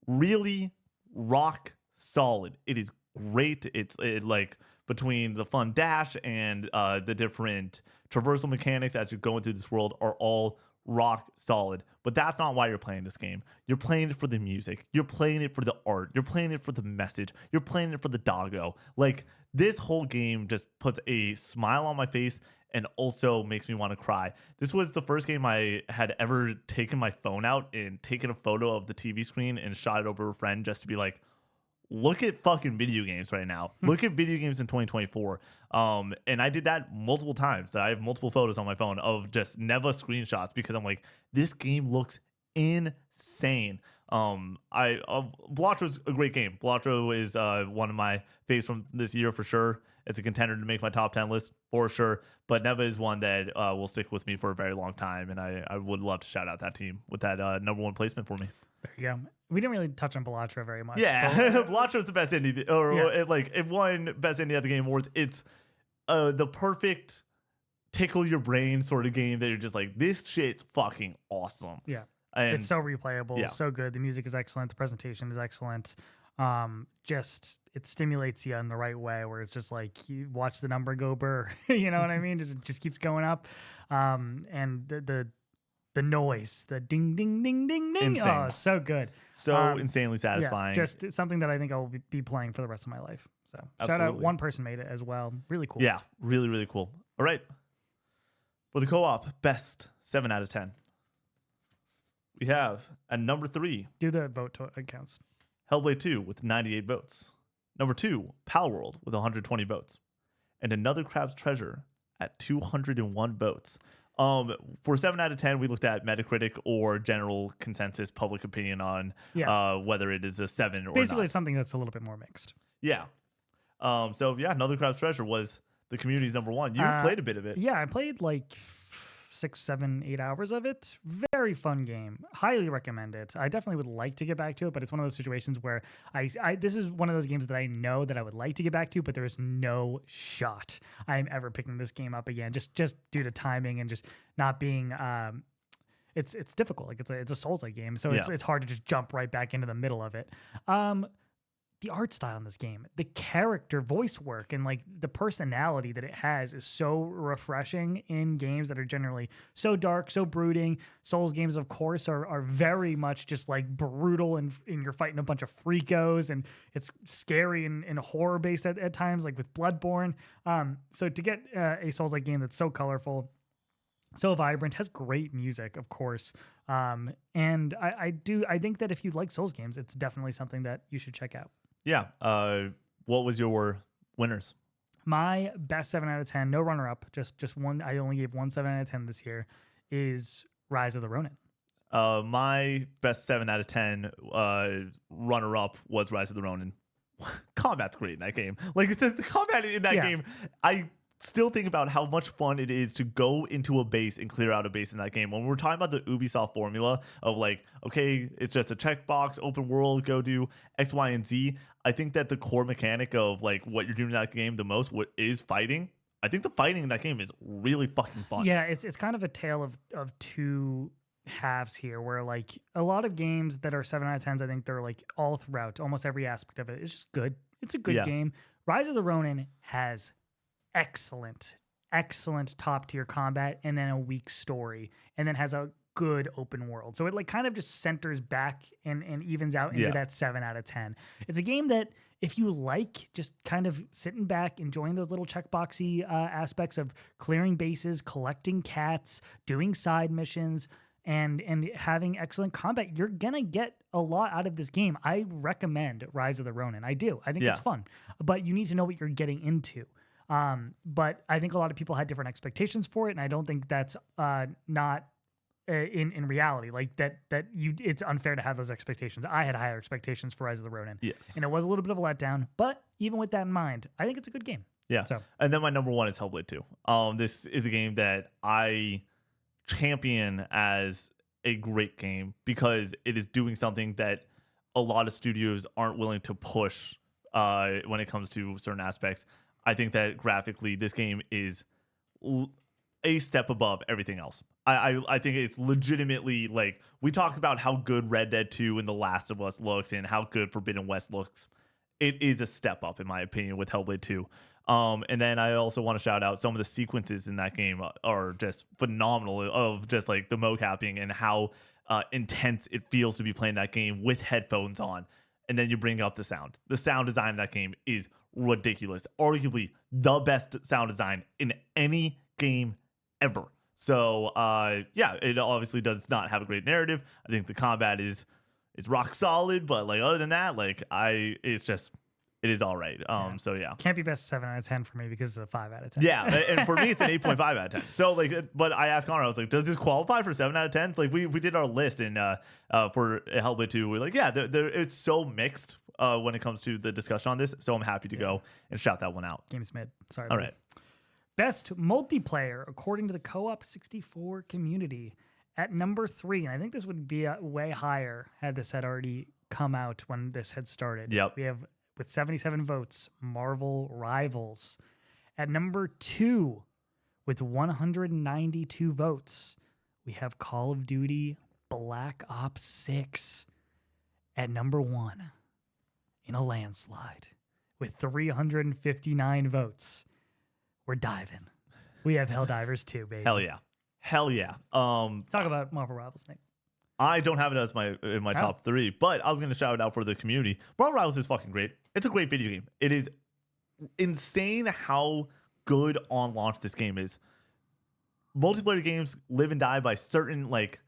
really rock solid. It is great. It's like between the fun dash and the different traversal mechanics as you're going through this world are all rock solid. But that's not why you're playing this game. You're playing it for the music. You're playing it for the art. You're playing it for the message. You're playing it for the doggo. Like, this whole game just puts a smile on my face and also makes me want to cry. This was the first game I had ever taken my phone out and taken a photo of the TV screen and shot it over a friend just to be like, look at fucking video games right now. Look at video games in 2024. And I did that multiple times. I have multiple photos on my phone of just Neva screenshots because I'm like, this game looks insane. Balatro is a great game. Balatro is one of my faves from this year for sure. It's a contender to make my top 10 list for sure. But Neva is one that will stick with me for a very long time. And I would love to shout out that team with that number 1 placement for me. There you go. We didn't really touch on Balatro very much. Yeah, Balatro is the best indie, it won Best Indie at the Game Awards. It's the perfect tickle your brain sort of game that you're just like, this shit's fucking awesome. Yeah. And it's so replayable, so good. The music is excellent. The presentation is excellent. Just it stimulates you in the right way where it's just like you watch the number go burr. You know what I mean? It just keeps going up. And the the noise, the ding, ding, ding, ding, ding. Insane. Oh, so good. So insanely satisfying. Yeah, just something that I think I'll be playing for the rest of my life. So shout out, Absolutely. one person made it as well. Really cool. Yeah, really, really cool. All right. For the co-op, best 7 out of 10. We have at number 3, Do the vote counts. Hellblade 2 with 98 votes. Number 2, Palworld with 120 votes. And Another Crab's Treasure at 201 votes. For 7 out of 10, we looked at Metacritic or general consensus public opinion on whether it is a 7 or Basically, not. it's something that's a little bit more mixed. Yeah. Another Crab's Treasure was the community's number 1. You played a bit of it. Yeah, I played like 6, 7, 8 hours of it. Very fun game. Highly recommend it. I definitely would like to get back to it, but it's one of those situations where this is one of those games that I know that I would like to get back to, but there is no shot I am ever picking this game up again, just due to timing and just not being. It's difficult. Like it's a Souls-like game, so it's hard to just jump right back into the middle of it. The art style in this game, the character voice work, and like the personality that it has is so refreshing in games that are generally so dark, so brooding. Souls games, of course, are very much just like brutal and you're fighting a bunch of freakos and it's scary and horror based at times, like with Bloodborne. So to get a Souls-like game that's so colorful, so vibrant, has great music, of course. And I think that if you like Souls games, it's definitely something that you should check out. Yeah. What was your winners? My best 7 out of 10, no runner up, just one. I only gave one 7 out of 10 this year, is Rise of the Ronin. My best 7 out of 10 runner up was Rise of the Ronin. Combat's great in that game. Like the combat in that game, I still think about how much fun it is to go into a base and clear out a base in that game. When we're talking about the Ubisoft formula of like, okay, it's just a checkbox, open world, go do X, Y, and Z. I think that the core mechanic of like what you're doing in that game the most is fighting. I think the fighting in that game is really fucking fun. Yeah, it's kind of a tale of two halves here, where like a lot of games that are 7 out of 10s, I think they're like all throughout, almost every aspect of it is just good. It's a good game. Rise of the Ronin has excellent top tier combat and then a weak story, and then has a good open world. So it like kind of just centers back and evens out into that 7 out of 10. It's a game that if you like just kind of sitting back, enjoying those little checkboxy aspects of clearing bases, collecting cats, doing side missions, and having excellent combat, you're gonna get a lot out of this game. I recommend Rise of the Ronin. I do. I think it's fun, but you need to know what you're getting into. But I think a lot of people had different expectations for it, and I don't think that's not in reality. Like that it's unfair to have those expectations. I had higher expectations for Rise of the Ronin, and it was a little bit of a letdown. But even with that in mind, I think it's a good game. Yeah. So, and then my number 1 is Hellblade 2. This is a game that I champion as a great game because it is doing something that a lot of studios aren't willing to push when it comes to certain aspects. I think that graphically, this game is a step above everything else. I think it's legitimately, like, we talk about how good Red Dead 2 and The Last of Us looks and how good Forbidden West looks. It is a step up, in my opinion, with Hellblade 2. And then I also want to shout out some of the sequences in that game are just phenomenal, of just like the mocapping and how intense it feels to be playing that game with headphones on. And then you bring up the sound. The sound design in that game is ridiculous. Arguably the best sound design in any game ever. So it obviously does not have a great narrative. I think the combat is rock solid, but like other than that, like it is all right. So yeah. Can't be best 7 out of 10 for me because it's a 5 out of 10. Yeah, and for me it's an 8.5 out of 10. So like, but I asked Connor, I was like, does this qualify for 7 out of 10? Like we did our list and for Hellblade 2, we're like, yeah, it's so mixed when it comes to the discussion on this. So I'm happy to go and shout that one out. Game's mid. Sorry. All right. Best multiplayer according to the Co-op 64 community at number 3. And I think this would be way higher had this had already come out when this had started. Yep. We have, with 77 votes, Marvel Rivals. At number 2, with 192 votes, we have Call of Duty Black Ops 6. At number 1, in a landslide, with 359 votes, we're diving. We have Helldivers 2, baby. Hell yeah. Hell yeah. Talk about Marvel Rivals, Nick. I don't have it as my top 3, but I'm gonna shout it out for the community. Marvel Rivals is fucking great. It's a great video game. It is insane how good on launch this game is. Multiplayer games live and die by certain like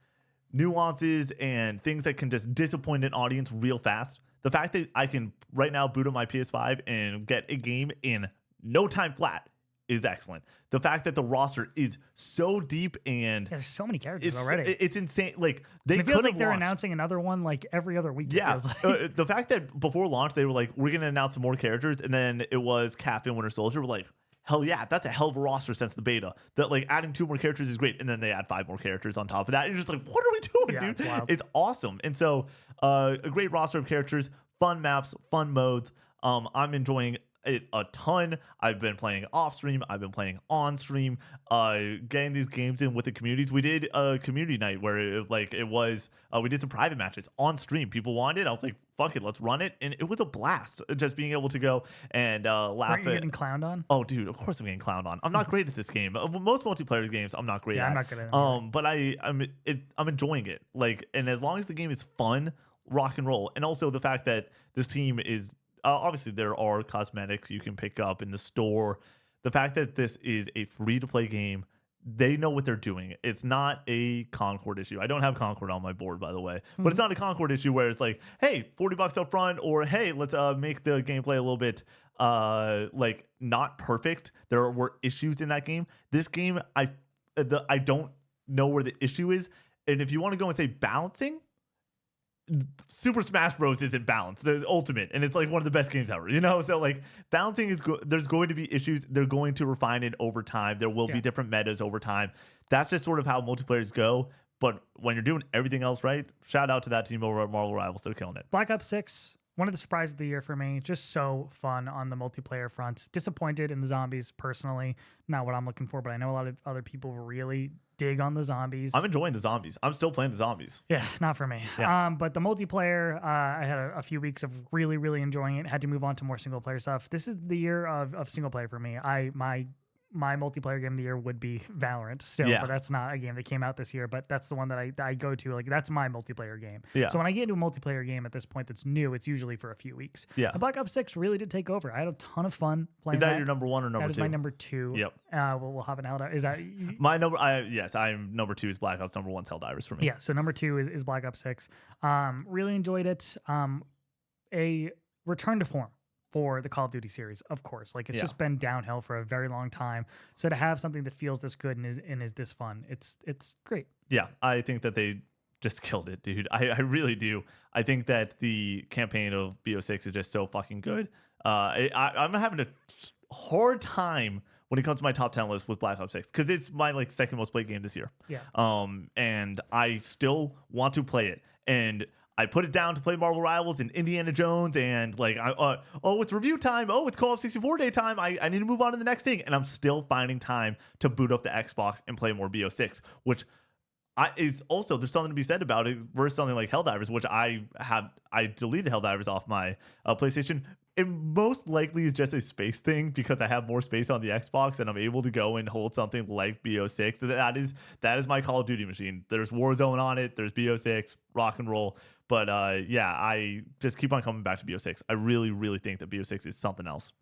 nuances and things that can just disappoint an audience real fast. The fact that I can right now boot up my PS5 and get a game in no time flat is excellent. The fact that the roster is so deep and there's so many characters already. It's insane. Like they it feels like they're announcing another one like every other week. Yeah, it feels like. The fact that before launch they were like, we're gonna announce some more characters, and then it was Captain Winter Soldier. We're like, hell yeah, that's a hell of a roster since the beta. That like adding 2 more characters is great, and then they add 5 more characters on top of that. And you're just like, what are we doing, dude? It's wild. It's awesome. And so a great roster of characters, fun maps, fun modes. I'm enjoying it a ton. I've been playing off stream. I've been playing on stream. Getting these games in with the communities. We did a community night where we did some private matches on stream. People wanted it. I was like, fuck it, let's run it, and it was a blast. Just being able to go and laugh. Aren't you getting clowned on? Oh, dude, of course I'm getting clowned on. I'm not great at this game. Most multiplayer games, I'm not great at. I'm not good at it. But I'm enjoying it. Like, and as long as the game is fun, rock and roll, and also the fact that this team is. Obviously, there are cosmetics you can pick up in the store. The fact that this is a free-to-play game, they know what they're doing. It's not a Concord issue. I don't have Concord on my board, by the way. But it's not a Concord issue where it's like, hey, $40 up front, or hey, let's make the gameplay a little bit like not perfect. There were issues in that game. This game, I don't know where the issue is. And if you want to go and say balancing, Super Smash Bros isn't balanced. There's Ultimate, and it's like one of the best games ever, you know? So like balancing is there's going to be issues. They're going to refine it over time. There will be different metas over time. That's just sort of how multiplayers go. But when you're doing everything else right, shout out to that team over at Marvel Rivals. They're killing it. Black Ops 6, one of the surprises of the year for me. Just so fun on the multiplayer front. Disappointed in the zombies personally. Not what I'm looking for, but I know a lot of other people really dig on the zombies. I'm enjoying the zombies. I'm still playing the zombies. Yeah, not for me. Yeah. But the multiplayer, I had a few weeks of really, really enjoying it. Had to move on to more single player stuff. This is the year of single player for me. My multiplayer game of the year would be Valorant still, but that's not a game that came out this year, but that's the one that I go to. Like, that's my multiplayer game. Yeah. So when I get into a multiplayer game at this point that's new, it's usually for a few weeks. Yeah. And Black Ops 6 really did take over. I had a ton of fun playing that. Is that your number 1 or number 2? That is my number 2. Yep. We'll have an Helldivers. Is that my number? I'm number 2 is Black Ops. Number 1's Helldivers for me. Yeah. So number 2 is Black Ops 6. Really enjoyed it. A return to form for the Call of Duty series, of course. Like, it's just been downhill for a very long time. So to have something that feels this good and is this fun, it's great. Yeah, I think that they just killed it, dude. I really do. I think that the campaign of BO6 is just so fucking good. I'm having a hard time when it comes to my top 10 list with Black Ops 6 because it's my like second most played game this year. Yeah. And I still want to play it. And I put it down to play Marvel Rivals and Indiana Jones, and like, it's review time. Oh, it's Call of 64 day time. I need to move on to the next thing, and I'm still finding time to boot up the Xbox and play more BO6, which is also, there's something to be said about it versus something like Helldivers, which I deleted Helldivers off my PlayStation. It most likely is just a space thing because I have more space on the Xbox and I'm able to go and hold something like BO6. That is my Call of Duty machine. There's Warzone on it. There's BO6, rock and roll. But I just keep on coming back to BO6. I really, really think that BO6 is something else.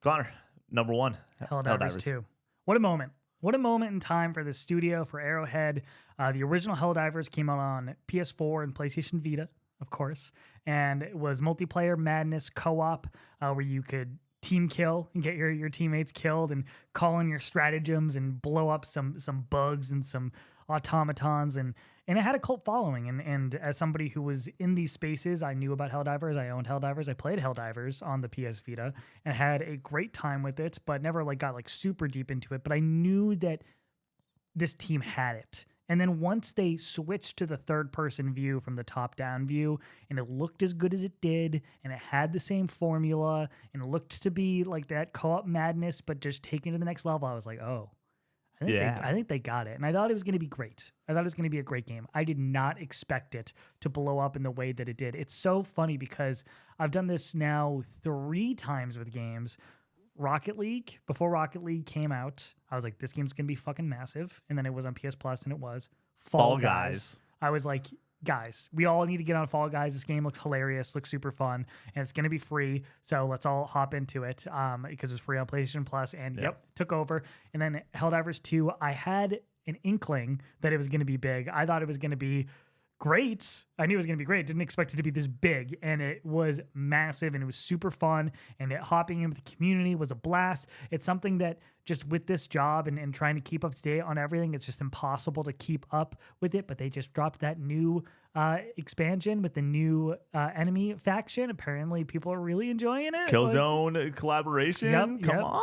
Connor, number 1, Helldivers 2. What a moment. What a moment in time for the studio, for Arrowhead. The original Helldivers came out on PS4 and PlayStation Vita, of course, and it was multiplayer madness co-op where you could team kill and get your teammates killed and call in your stratagems and blow up some bugs and some automatons, and it had a cult following. And as somebody who was in these spaces, I knew about Helldivers. I owned Helldivers. I played Helldivers on the PS Vita and had a great time with it, but never got super deep into it. But I knew that this team had it. And then once they switched to the third-person view from the top-down view, and it looked as good as it did, and it had the same formula, and it looked to be like that co-op madness, but just taken to the next level, I was like, oh, I think they got it. And I thought it was going to be great. I thought it was going to be a great game. I did not expect it to blow up in the way that it did. It's so funny because I've done this now 3 times with games Rocket League. Before Rocket League came out, I was like, this game's gonna be fucking massive. And then it was on PS Plus, and it was Fall Guys. I was like, guys, we all need to get on Fall Guys. This game looks hilarious, looks super fun, and it's gonna be free. So let's all hop into it because it was free on PlayStation Plus. And took over. And then Helldivers 2, I had an inkling that it was gonna be big. I thought it was gonna be great. I knew it was going to be great. Didn't expect it to be this big, and it was massive, and it was super fun, and hopping in with the community was a blast. It's something that just with this job and trying to keep up to date on everything, it's just impossible to keep up with it, but they just dropped that new expansion with the new enemy faction. Apparently people are really enjoying it. Killzone collaboration. Come on.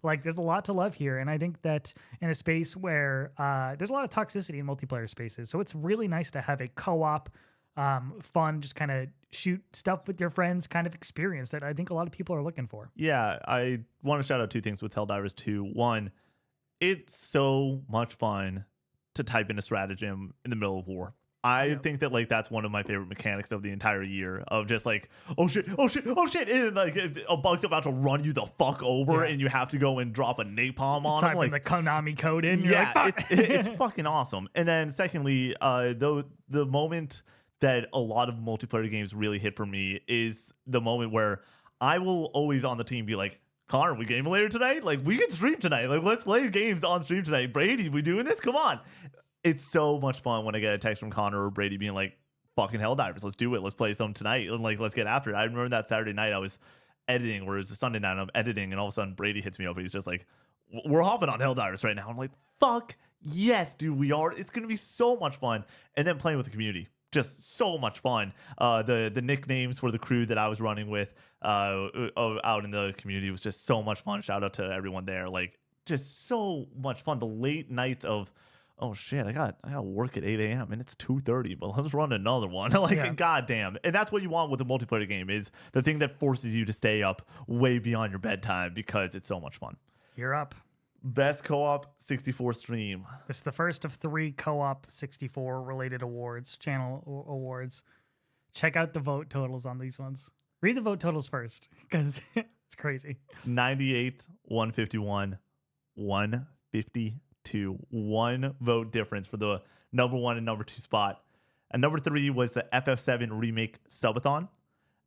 Like, there's a lot to love here. And I think that in a space where there's a lot of toxicity in multiplayer spaces, so it's really nice to have a co-op, fun, just kind of shoot stuff with your friends kind of experience that I think a lot of people are looking for. Yeah, I want to shout out two things with Helldivers 2. One, it's so much fun to type in a stratagem in the middle of war. I think that like that's one of my favorite mechanics of the entire year, of just like, oh shit, and like a bug's about to run you the fuck over, and you have to go and drop a napalm on him, like the Konami code in. You're yeah, like, it's fucking awesome. And then secondly, the moment that a lot of multiplayer games really hit for me is the moment where I will always on the team be like, Connor, we game later tonight? Like, we can stream tonight. Like, let's play games on stream tonight. Brady, we doing this? Come on. It's so much fun when I get a text from Connor or Brady being like, fucking Helldivers, let's do it. Let's play some tonight. And like, let's get after it. I remember that Saturday night I was editing, or it was a Sunday night, I'm editing, and all of a sudden Brady hits me up. He's just like, we're hopping on Helldivers right now. I'm like, fuck yes, dude, we are. It's going to be so much fun. And then playing with the community, just so much fun. The nicknames for the crew that I was running with out in the community was just so much fun. Shout out to everyone there. Like, just so much fun. The late nights of, oh shit, I got work at 8 a.m. and it's 2:30, but let's run another one. Like, goddamn. And that's what you want with a multiplayer game, is the thing that forces you to stay up way beyond your bedtime because it's so much fun. You're up. Best co-op 64 stream. This is the first of 3 co-op 64 related awards, channel awards. Check out the vote totals on these ones. Read the vote totals first, because it's crazy. 98, 151, 152. 1 vote difference for the number 1 and number 2 spot. And number 3 was the FF7 remake subathon,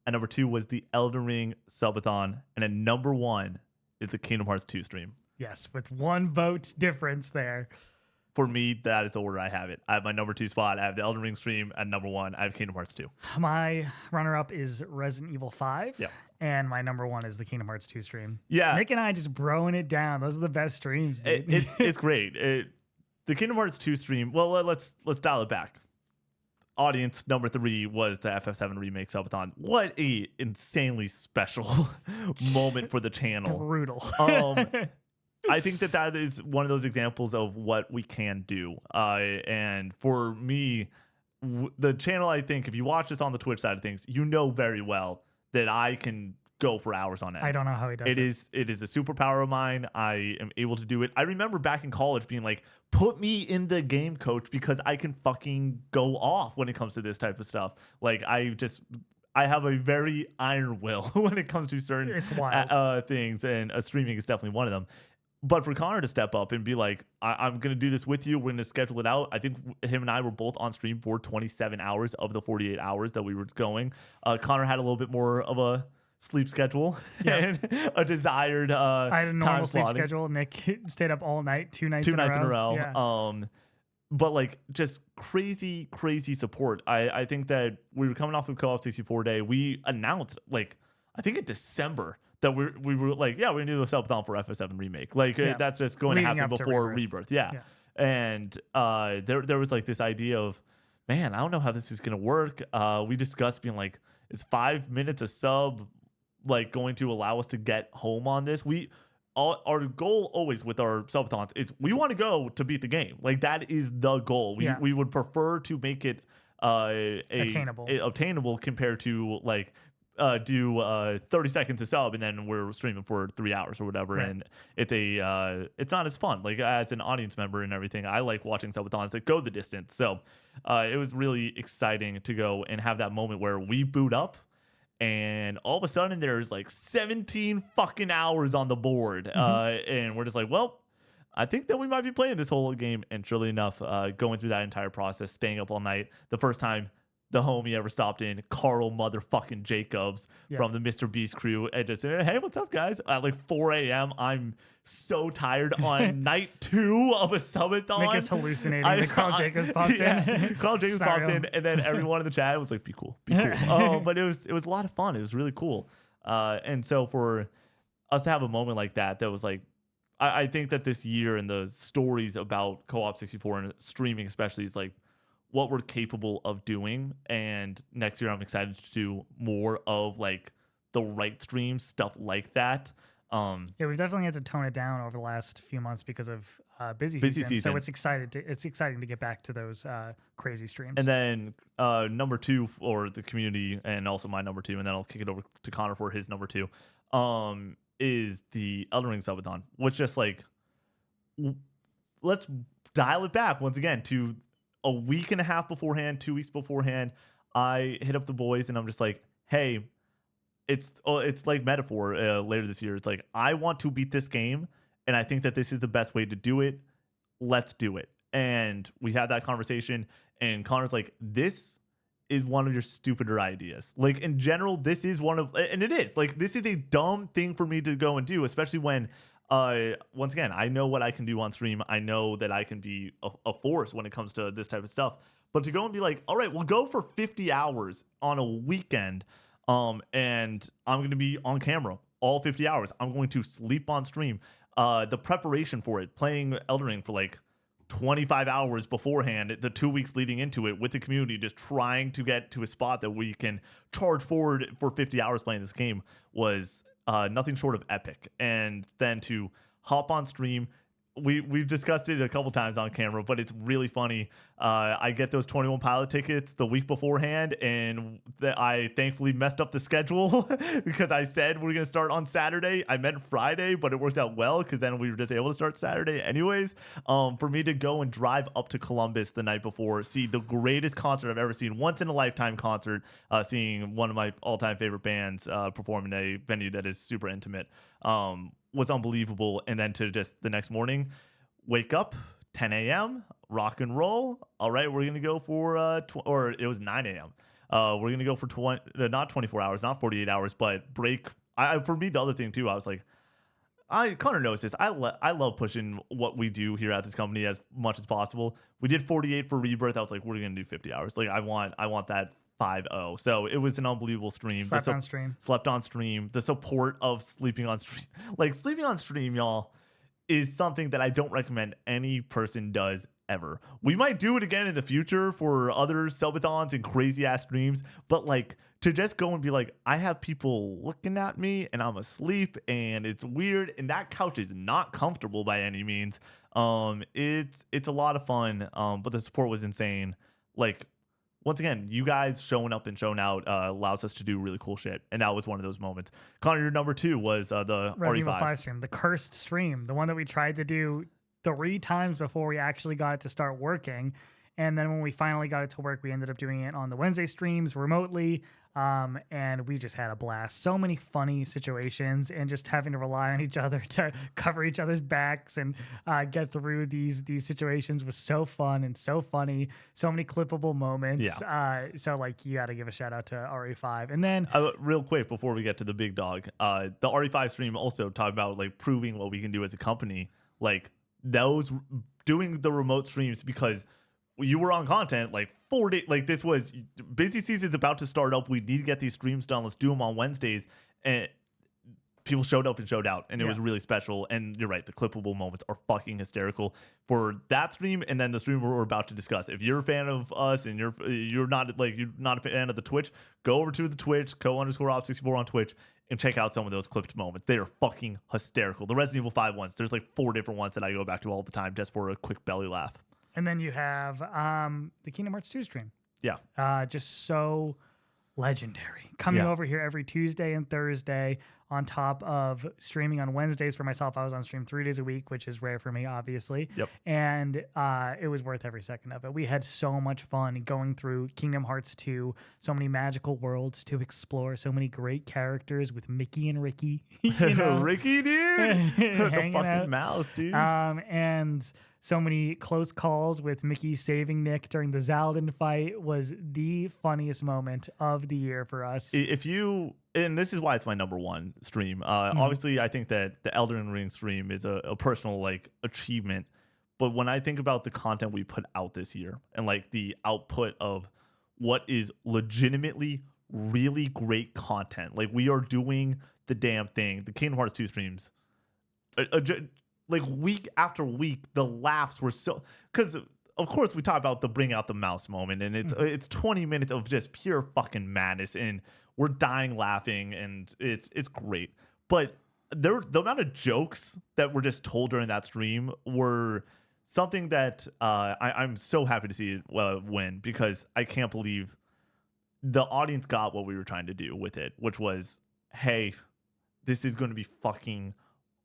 and number 2 was the Elden Ring subathon, and then number 1 is the Kingdom Hearts 2 stream. Yes, with 1 vote difference there. For me, that is the order I have it. I have my number 2 spot, I have the Elden Ring stream, and number 1 I have Kingdom Hearts 2. My runner-up is Resident Evil 5. Yeah. And my number 1 is the Kingdom Hearts 2 stream. Yeah. Nick and I just broing it down. Those are the best streams, dude. It's great. The Kingdom Hearts 2 stream, well, let's dial it back. Audience number 3 was the FF7 remake subathon. What a insanely special moment for the channel. Brutal. I think that is one of those examples of what we can do. And for me, the channel, I think if you watch this on the Twitch side of things, you know very well that I can go for hours on end. I don't know how he does it. It is a superpower of mine. I am able to do it. I remember back in college being like, put me in the game, coach, because I can fucking go off when it comes to this type of stuff. Like, I have a very iron will when it comes to certain it's wild. things, and streaming is definitely one of them. But for Connor to step up and be like, I'm going to do this with you. We're going to schedule it out. I think him and I were both on stream for 27 hours of the 48 hours that we were going. Connor had a little bit more of a sleep schedule and a desired I had a normal sleep slotting. Schedule. Nick stayed up all night, 2 nights in a row. Yeah. But like, just crazy support. I think that we were coming off of Co-op 64 Day. We announced, like, I think in December, that we were like, yeah, we're gonna do a subathon for FF7 remake. Like, that's just going Leading to happen before Rebirth. Yeah. And there was like this idea of, man, I don't know how this is gonna work. We discussed being like, is 5 minutes a sub like going to allow us to get home on this? Our goal always with our subathons is we want to go to beat the game. Like, that is the goal. We would prefer to make it obtainable compared to like do 30 seconds a sub and then we're streaming for 3 hours or whatever. Right. And it's not as fun. Like, as an audience member and everything, I like watching subathons that go the distance. So it was really exciting to go and have that moment where we boot up and all of a sudden there's like 17 fucking hours on the board. And we're just like, well, I think that we might be playing this whole game. And surely enough, going through that entire process, staying up all night. The first time the homie ever stopped in, Carl motherfucking Jacobs from the Mr. Beast crew, and just said, hey, what's up, guys? At like 4 a.m., I'm so tired on night 2 of a summit-thon. Nick is hallucinating that Carl Jacobs popped in. Carl Jacobs pops in, and then everyone in the chat was like, be cool, be cool. But it was a lot of fun. It was really cool. And so for us to have a moment like that was like, I think that this year and the stories about Co-op 64 and streaming especially is like what we're capable of doing. And next year I'm excited to do more of like the right streams, stuff like that. Yeah, we've definitely had to tone it down over the last few months because of busy season. So it's exciting to get back to those crazy streams. And then number 2 for the community, and also my number 2, and then I'll kick it over to Connor for his number 2. Is the Elden Ring subathon, which just like, let's dial it back once again to a week and a half beforehand, 2 weeks beforehand. I hit up the boys and I'm just like, hey, it's like metaphor later this year. It's like, I want to beat this game and I think that this is the best way to do it. Let's do it. And we had that conversation and Connor's like, this is one of your stupider ideas. Like in general, this is one of, and it is like, this is a dumb thing for me to go and do, especially when, once again, I know what I can do on stream. I know that I can be a force when it comes to this type of stuff, but to go and be like, all right, we'll go for 50 hours on a weekend. And I'm going to be on camera all 50 hours. I'm going to sleep on stream. The preparation for it, playing Elden Ring for like 25 hours beforehand, the 2 weeks leading into it with the community, just trying to get to a spot that we can charge forward for 50 hours playing this game was nothing short of epic. And then to hop on stream, we've discussed it a couple times on camera, but it's really funny. I get those 21 Pilot tickets the week beforehand, and I thankfully messed up the schedule because I said we're going to start on Saturday. I meant Friday, but it worked out well because then we were just able to start Saturday anyways. For me to go and drive up to Columbus the night before, see the greatest concert I've ever seen, once in a lifetime concert, seeing one of my all-time favorite bands perform in a venue that is super intimate, was unbelievable. And then to just the next morning, wake up, 10 a.m., rock and roll. All right, we're going to go for, or it was 9 a.m. We're going to go for not 24 hours, not 48 hours, but break. For me, the other thing too, I was like, Connor knows this. I love pushing what we do here at this company as much as possible. We did 48 for Rebirth. I was like, we're going to do 50 hours. Like I want that 5-0. So it was an unbelievable stream. Slept on stream. The support of sleeping on stream. Like sleeping on stream, y'all, is something that I don't recommend any person does ever. We might do it again in the future for other subathons and crazy ass streams, but like to just go and be like, I have people looking at me and I'm asleep and it's weird and that couch is not comfortable by any means. It's a lot of fun, but the support was insane. Like, once again, you guys showing up and showing out allows us to do really cool shit. And that was one of those moments. Connor, your number 2 was the Resident Evil 5 5 stream, the cursed stream, the one that we tried to do 3 times before we actually got it to start working. And then when we finally got it to work, we ended up doing it on the Wednesday streams remotely. And we just had a blast. So many funny situations and just having to rely on each other to cover each other's backs and get through these situations was so fun and so funny. So many clippable moments. Yeah. So like you got to give a shout out to RE5. And then real quick before we get to the big dog, the RE5 stream also talked about like proving what we can do as a company. Like those doing the remote streams because you were on content like 4 days. Like this was busy season's about to start up. We need to get these streams done. Let's do them on Wednesdays. And people showed up and showed out, and it was really special. And you're right, the clippable moments are fucking hysterical for that stream. And then the stream we're about to discuss. If you're a fan of us and you're not a fan of the Twitch, go over to the Twitch, co_op64 on Twitch, and check out some of those clipped moments. They are fucking hysterical. The Resident Evil 5 ones, there's like 4 different ones that I go back to all the time just for a quick belly laugh. And then you have the Kingdom Hearts 2 stream. Yeah. Just so legendary. Coming over here every Tuesday and Thursday on top of streaming on Wednesdays for myself. I was on stream 3 days a week, which is rare for me, obviously. Yep. And it was worth every second of it. We had so much fun going through Kingdom Hearts 2, so many magical worlds to explore, so many great characters with Mickey and Ricky. Ricky, dude. The fucking out. mouse, dude. And so many close calls with Mickey saving Nick during the Zaldin fight was the funniest moment of the year for us. And this is why it's my number one stream. Obviously, I think that the Elden Ring stream is a personal like achievement. But when I think about the content we put out this year and like the output of what is legitimately really great content, like we are doing the damn thing. The Kingdom Hearts 2 streams, like week after week, the laughs were so, because of course we talk about the bring out the mouse moment, and it's 20 minutes of just pure fucking madness, and we're dying laughing, and it's great. But the amount of jokes that were just told during that stream were something that I'm so happy to see it win, because I can't believe the audience got what we were trying to do with it, which was, hey, this is going to be fucking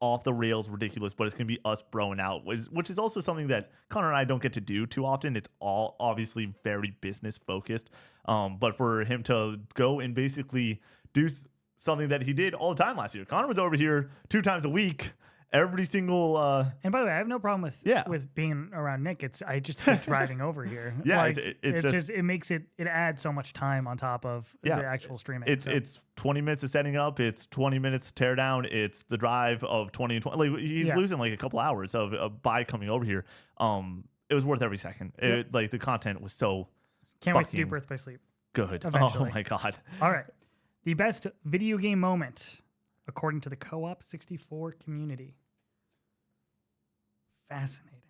off the rails ridiculous, but it's going to be us broing out, which is also something that Connor and I don't get to do too often. It's all obviously very business focused. But for him to go and basically do something that he did all the time last year. Connor was over here 2 times a week, every single and by the way, I have no problem with being around Nick. I just hate driving over here. Yeah, like, it's just it makes it adds so much time on top of the actual streaming. It's 20 minutes of setting up, it's 20 minutes tear down, it's the drive of 20 and 20. Like he's losing like a couple hours of by coming over here. It was worth every second. Like the content was so can't wait to do Birth by Sleep. Good. Eventually. Oh my god. All right. The best video game moment according to the Co-op 64 community. Fascinating.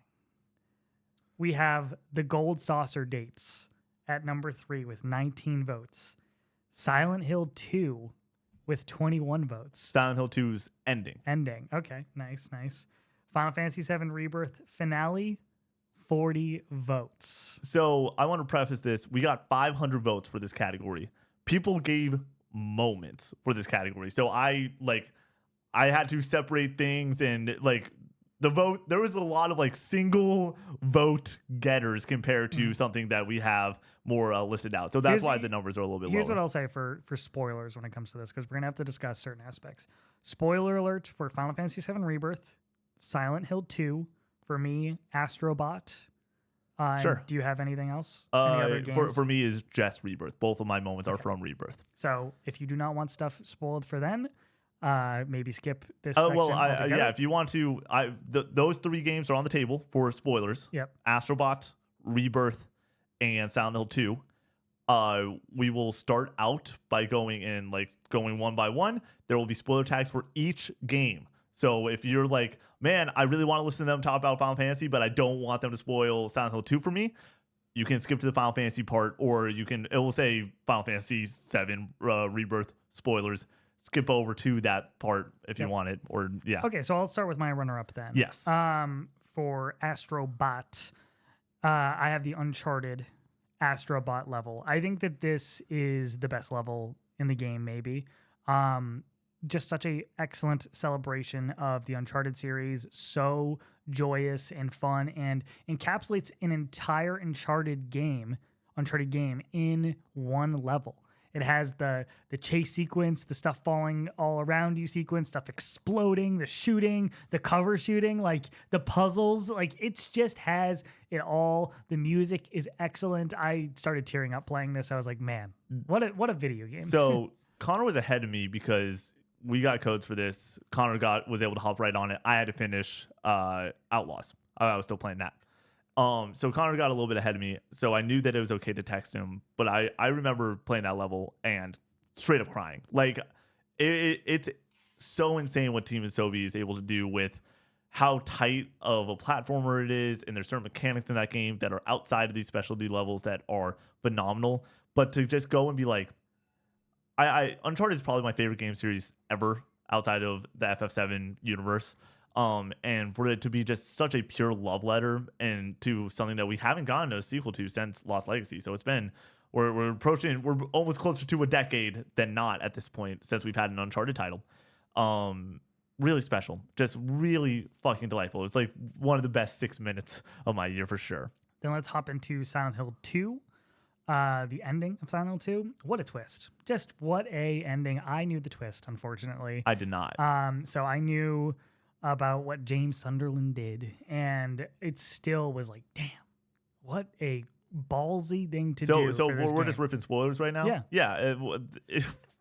We have the Gold Saucer Dates at number 3 with 19 votes. Silent Hill 2 with 21 votes. Silent Hill 2's ending. Okay, nice. Final Fantasy VII Rebirth finale, 40 votes. So I want to preface this. We got 500 votes for this category. People gave moments for this category. So I had to separate things, and like the vote, there was a lot of like single vote getters compared to something that we have more listed out. So that's why the numbers are a little bit lower. Here's what I'll say for spoilers when it comes to this, because we're going to have to discuss certain aspects. Spoiler alert for Final Fantasy VII Rebirth, Silent Hill 2, for me, Astro Bot. Sure. Do you have anything else? Any other games? For me is just Rebirth. Both of my moments are from Rebirth. So if you do not want stuff spoiled for then, maybe skip this section altogether. Yeah, if you want to, those 3 games are on the table for spoilers. Yep. Astro Bot, Rebirth, and Silent Hill 2. We will start out by going one by one. There will be spoiler tags for each game. So if you're like, man, I really want to listen to them talk about Final Fantasy, but I don't want them to spoil Silent Hill 2 for me, you can skip to the Final Fantasy part, or it will say Final Fantasy 7 Rebirth spoilers. Skip over to that part if you want it, or yeah. Okay, so I'll start with my runner-up then. Yes. For Astro Bot, I have the Uncharted Astro Bot level. I think that this is the best level in the game, maybe. Just such a excellent celebration of the Uncharted series. So joyous and fun, and encapsulates an entire Uncharted game in one level. It has the chase sequence, the stuff falling all around you sequence, stuff exploding, the shooting, the cover shooting, like the puzzles. Like it just has it all. The music is excellent. I started tearing up playing this. I was like, man, what a video game. So Connor was ahead of me because we got codes for this. Connor was able to hop right on it. I had to finish Outlaws. I was still playing that. So Connor got a little bit ahead of me, so I knew that it was okay to text him. But I remember playing that level and straight up crying. Like it's so insane what Team Asobi is able to do with how tight of a platformer it is, and there's certain mechanics in that game that are outside of these specialty levels that are phenomenal. But to just go and be like, Uncharted is probably my favorite game series ever outside of the FF7 universe. And for it to be just such a pure love letter and to something that we haven't gotten a sequel to since Lost Legacy. So it's been we're almost closer to a decade than not at this point since we've had an Uncharted title. Really special, just really fucking delightful. It's like one of the best 6 minutes of my year for sure. Then let's hop into Silent Hill 2. The ending of Silent Hill 2. What a twist. Just what a ending. I knew the twist, unfortunately. I did not. So I knew about what James Sunderland did, and it still was like, damn, what a ballsy thing to do. So for this we're game. just ripping spoilers right now. Yeah.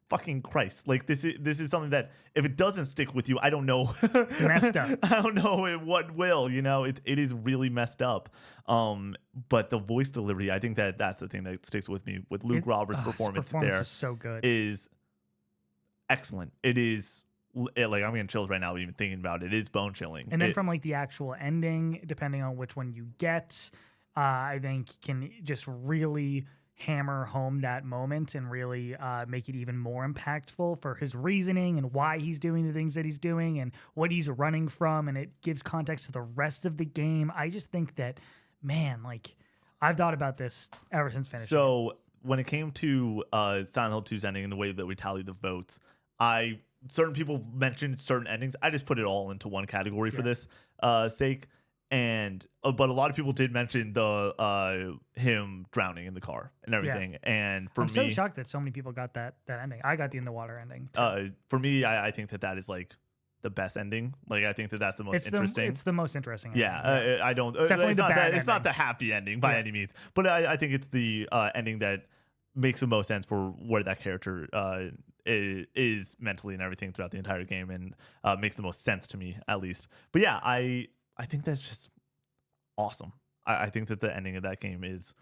Fucking Christ! Like this is something that if it doesn't stick with you, I don't know. It's messed up. I don't know what will. You know, it is really messed up. But the voice delivery, I think that's the thing that sticks with me. With Luke Roberts' performance there is so good. Is excellent. It is. Like I'm getting chills right now even thinking about it. It is bone chilling. And then from like the actual ending, depending on which one you get, I think can just really hammer home that moment and really make it even more impactful for his reasoning and why he's doing the things that he's doing and what he's running from, and it gives context to the rest of the game. I just think that, man, like I've thought about this ever since finishing. So when it came to Silent Hill 2's ending and the way that we tally the votes, certain people mentioned certain endings. I just put it all into one category for this sake. And but a lot of people did mention the him drowning in the car and everything. And for I'm me, so shocked that so many people got that ending. I got the in the water ending too. For me, I think that is like the best ending. Like I think that that's the most interesting. It's the most interesting. Yeah, I don't. It's definitely the bad ending. It's not the happy ending by any means, but I think it's the ending that makes the most sense for where that character is mentally and everything throughout the entire game, and makes the most sense to me at least. But yeah, I think that's just awesome. I think that the ending of that game is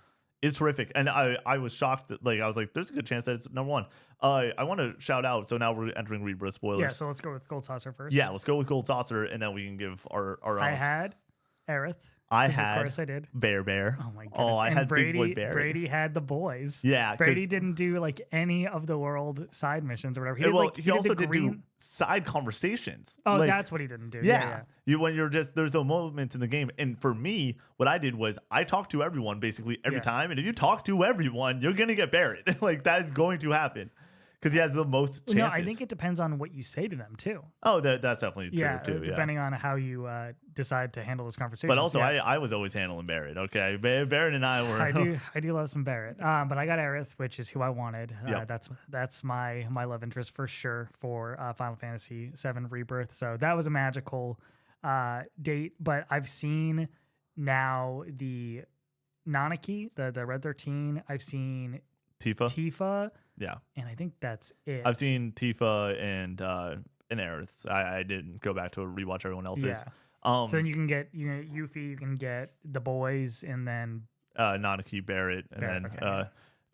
terrific, and I was shocked that I was like, there's a good chance that it's number one. I want to shout out. So now we're entering Rebirth spoilers. Yeah, so let's go with Gold Saucer first. Yeah, let's go with Gold Saucer, and then we can give our I had Aerith. I had, of course I did. Bear. Oh my goodness. I had Brady, Big Boy Bear. Brady had the boys. Yeah, Brady didn't do like any of the world side missions or whatever. He also did do side conversations. Oh, that's what he didn't do. Yeah. When you're just there's those moments in the game, and for me, what I did was I talked to everyone basically every time, and if you talk to everyone, you're gonna get buried. Like that is going to happen. Because he has the most chances. No, I think it depends on what you say to them too. Oh, that's definitely true too. Depending on how you decide to handle those conversations. But also, I was always handling Barrett. Okay, Barrett and I were. I do love some Barrett. But I got Aerith, which is who I wanted. That's my love interest for sure for Final Fantasy VII Rebirth. So that was a magical date. But I've seen now the Nanaki, the Red 13. I've seen Tifa. Yeah, and I think that's it. I've seen Tifa and Aerith. I didn't go back to rewatch everyone else's. Yeah. So then you can get Yuffie, you can get the boys, and then Nanaki, Barrett, and then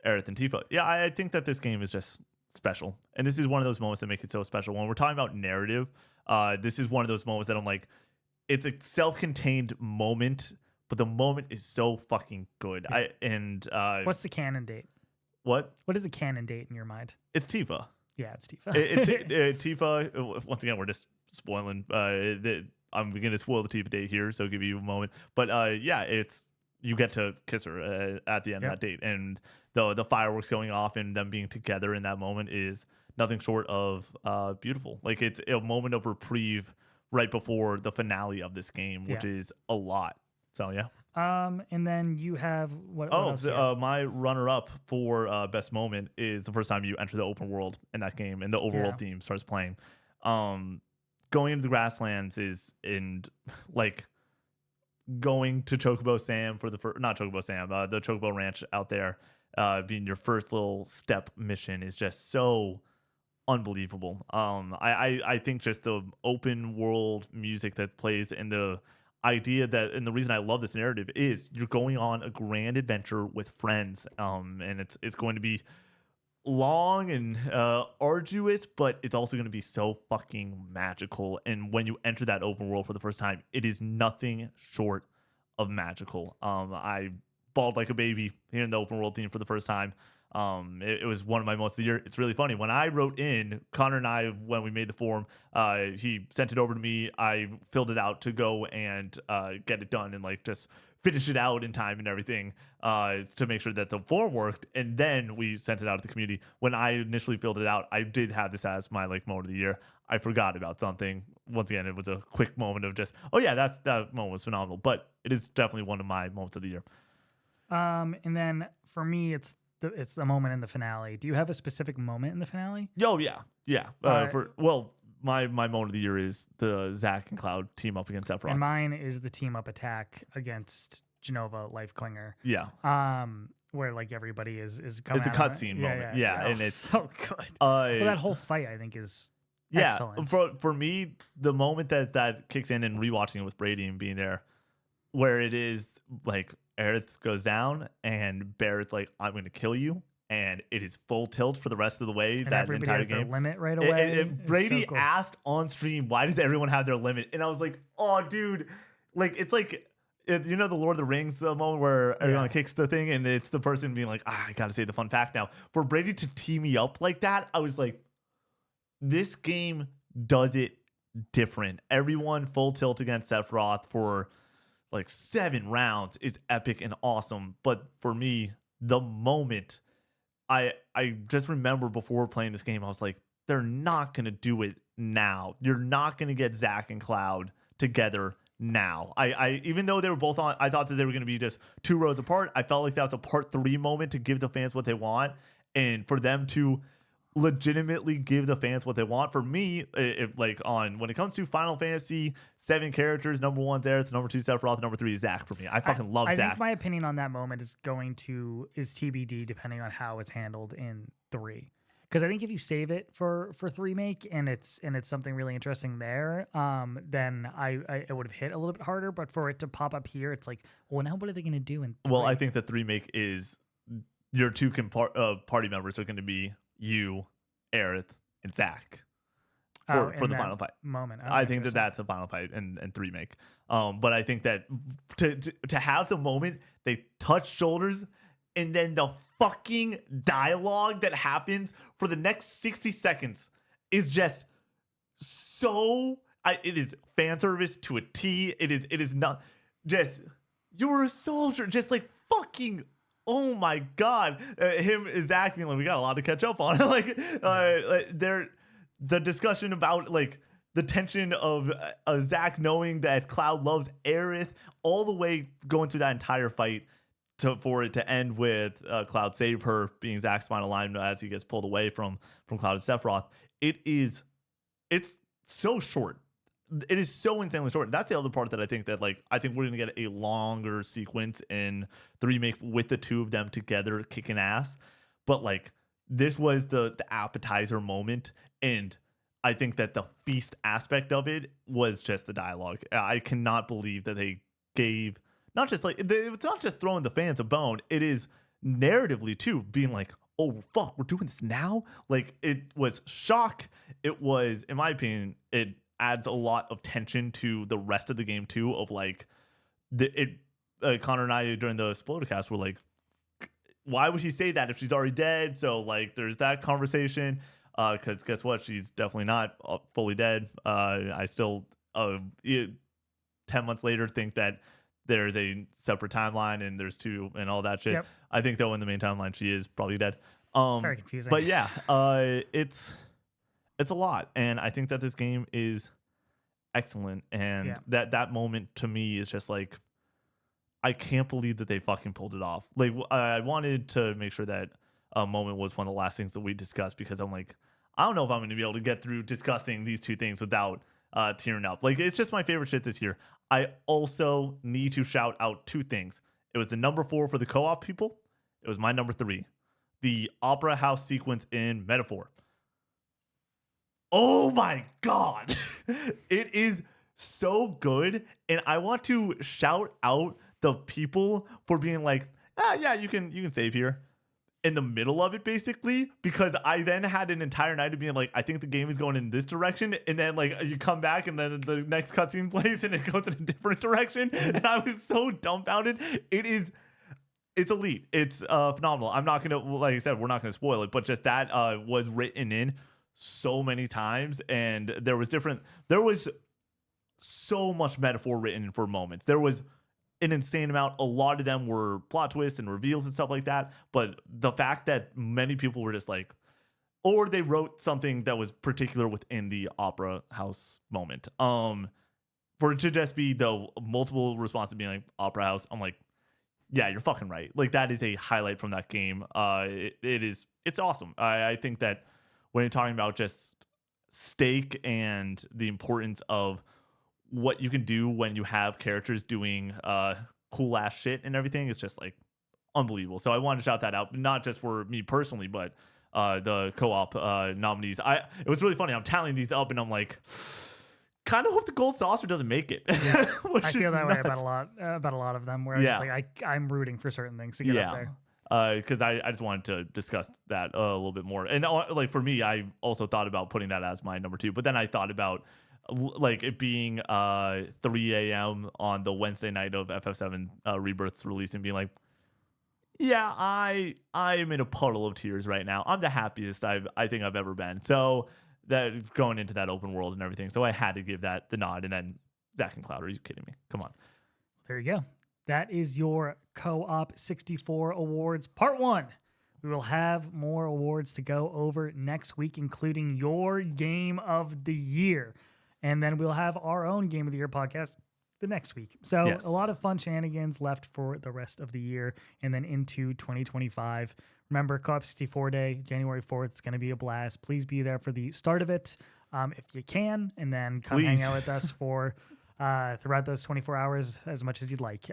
Aerith and Tifa. Yeah, I think that this game is just special, and this is one of those moments that make it so special. When we're talking about narrative, this is one of those moments that I'm like, it's a self-contained moment, but the moment is so fucking good. What's the canon date? What is the canon date in your mind? It's Tifa. Yeah, it's Tifa. It's Tifa. Once again, we're just spoiling. I'm going to spoil the Tifa date here, so I'll give you a moment. But it's you get to kiss her at the end of that date, and the fireworks going off and them being together in that moment is nothing short of beautiful. Like it's a moment of reprieve right before the finale of this game, which is a lot. So yeah. And then you have what? My runner-up for best moment is the first time you enter the open world in that game, and the overworld theme starts playing. Going into the grasslands going to Chocobo Sam for the Chocobo Ranch out there, being your first little step mission is just so unbelievable. I think just the open world music that plays in the idea that, and the reason I love this narrative is you're going on a grand adventure with friends, and it's going to be long and arduous, but it's also going to be so fucking magical. And when you enter that open world for the first time, it is nothing short of magical. I bawled like a baby hearing the open world theme for the first time. It was one of my moments of the year. It's really funny. When I wrote in, Connor and I, when we made the form, he sent it over to me. I filled it out to go and get it done and just finish it out in time and everything to make sure that the form worked. And then we sent it out to the community. When I initially filled it out, I did have this as my like moment of the year. I forgot about something. Once again, it was a quick moment of just, oh yeah, that moment was phenomenal. But it is definitely one of my moments of the year. And then for me, it's the moment in the finale. Do you have a specific moment in the finale? Oh yeah. My moment of the year is the Zach and Cloud team up against Sephiroth. And mine is the team up attack against Genova Life Clinger. Yeah. Where like everybody is coming. It's the cutscene moment. Yeah. And it's so good. Well, that whole fight I think is excellent. For me, the moment that kicks in and rewatching it with Brady and being there, where it is like Aerith goes down and Barrett's like, I'm going to kill you. And it is full tilt for the rest of the way. And that everybody entire has game. their limit right away. And Brady so cool. asked on stream, "Why does everyone have their limit?" And I was like, "Oh, dude, like it's like you know the Lord of the Rings moment where everyone kicks the thing, and it's the person being like, I gotta say the fun fact now." For Brady to tee me up like that, I was like, "This game does it different." Everyone full tilt against Sephiroth for like 7 rounds is epic and awesome. But for me, the moment. I just remember before playing this game, I was like, they're not going to do it now. You're not going to get Zach and Cloud together now. I even though they were both on, I thought that they were going to be just 2 roads apart. I felt like that was a part 3 moment to give the fans what they want. And for them to legitimately give the fans what they want. For me, when it comes to Final Fantasy 7 characters, number 1's Aerith, number 2 Sephiroth, number 3 is Zach for me. I fucking love Zach. I think my opinion on that moment is TBD depending on how it's handled in 3. Because I think if you save it for 3 make and it's something really interesting there, then it would have hit a little bit harder. But for it to pop up here, it's like, well, now what are they going to do in 3? Well, I think the 3 make is your 2 party members are going to be you, Aerith, and Zach for the final fight moment. I think that's the final fight and 3 make. But I think that to have the moment they touch shoulders and then the fucking dialogue that happens for the next 60 seconds is just so. It is fan service to a T. It is not just you're a soldier, just like fucking. Oh my God, him Zach being like, we got a lot to catch up on. The discussion about like the tension of Zach knowing that Cloud loves Aerith, all the way going through that entire fight for it to end with Cloud save her, being Zach's final line as he gets pulled away from Cloud and Sephiroth. It's so short. It is so insanely short. That's the other part that I think we're gonna get a longer sequence in 3 make with the 2 of them together kicking ass. But like this was the appetizer moment, and I think that the feast aspect of it was just the dialogue. I cannot believe that they gave not just like it's not just throwing the fans a bone. It is narratively too, being like, oh fuck, we're doing this now. Like it was shock. It was, in my opinion, it adds a lot of tension to the rest of the game too. Of like, Connor and I during the Splodcast were like, why would he say that if she's already dead? So like, there's that conversation. Because guess what? She's definitely not fully dead. I still, 10 months later, think that there's a separate timeline and there's 2 and all that shit. Yep. I think though in the main timeline she is probably dead. It's very confusing. But yeah, it's a lot, and I think that this game is excellent, and that moment to me is just like, I can't believe that they fucking pulled it off. Like I wanted to make sure that moment was one of the last things that we discussed, because I'm like, I don't know if I'm going to be able to get through discussing these 2 things without tearing up. Like it's just my favorite shit this year. I also need to shout out 2 things. It was the number 4 for the co-op people. It was my number 3, the Opera House sequence in Metaphor. Oh my God. It is so good. And I want to shout out the people for being like, yeah, you can save here in the middle of it, basically, because I then had an entire night of being like, I think the game is going in this direction. And then like you come back and then the next cutscene plays and it goes in a different direction. And I was so dumbfounded. It's elite. It's phenomenal. I'm not going to, like I said, we're not going to spoil it, but just that was written in so many times, and there was so much metaphor written for moments. There was an insane amount. A lot of them were plot twists and reveals and stuff like that. But the fact that many people were just like, or they wrote something that was particular within the opera house moment. For it to just be the multiple responses being like opera house, I'm like, yeah, you're fucking right. Like that is a highlight from that game. It's awesome. I think that when you're talking about just stake and the importance of what you can do when you have characters doing cool ass shit and everything, it's just like unbelievable. So I wanted to shout that out, not just for me personally, but the co-op nominees. It was really funny. I'm tallying these up and I'm like, kind of hope the gold saucer doesn't make it. Yeah. I feel that way about a lot of them, where I'm just like I'm rooting for certain things to get up there. Because I just wanted to discuss that a little bit more. And like for me, I also thought about putting that as my number 2, but then I thought about like it being 3 a.m. on the Wednesday night of FF7 Rebirth's release and being like, yeah, I am in a puddle of tears right now. I'm the happiest I think I've ever been. So that going into that open world and everything. So I had to give that the nod. And then Zach and Cloud, are you kidding me? Come on. There you go. That is your Co-op 64 Awards Part 1. We will have more awards to go over next week, including your Game of the Year. And then we'll have our own Game of the Year podcast the next week. So a lot of fun shenanigans left for the rest of the year and then into 2025. Remember, Co-op 64 Day, January 4th. It's going to be a blast. Please be there for the start of it if you can, and then come hang out with us for throughout those 24 hours as much as you'd like.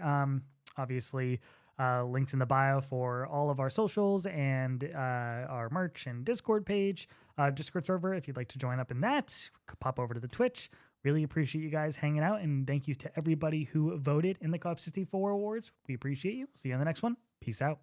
Obviously, links in the bio for all of our socials and our merch and Discord page, Discord server. If you'd like to join up in that, pop over to the Twitch. Really appreciate you guys hanging out, and thank you to everybody who voted in the Co-op 64 Awards. We appreciate you. See you on the next one. Peace out.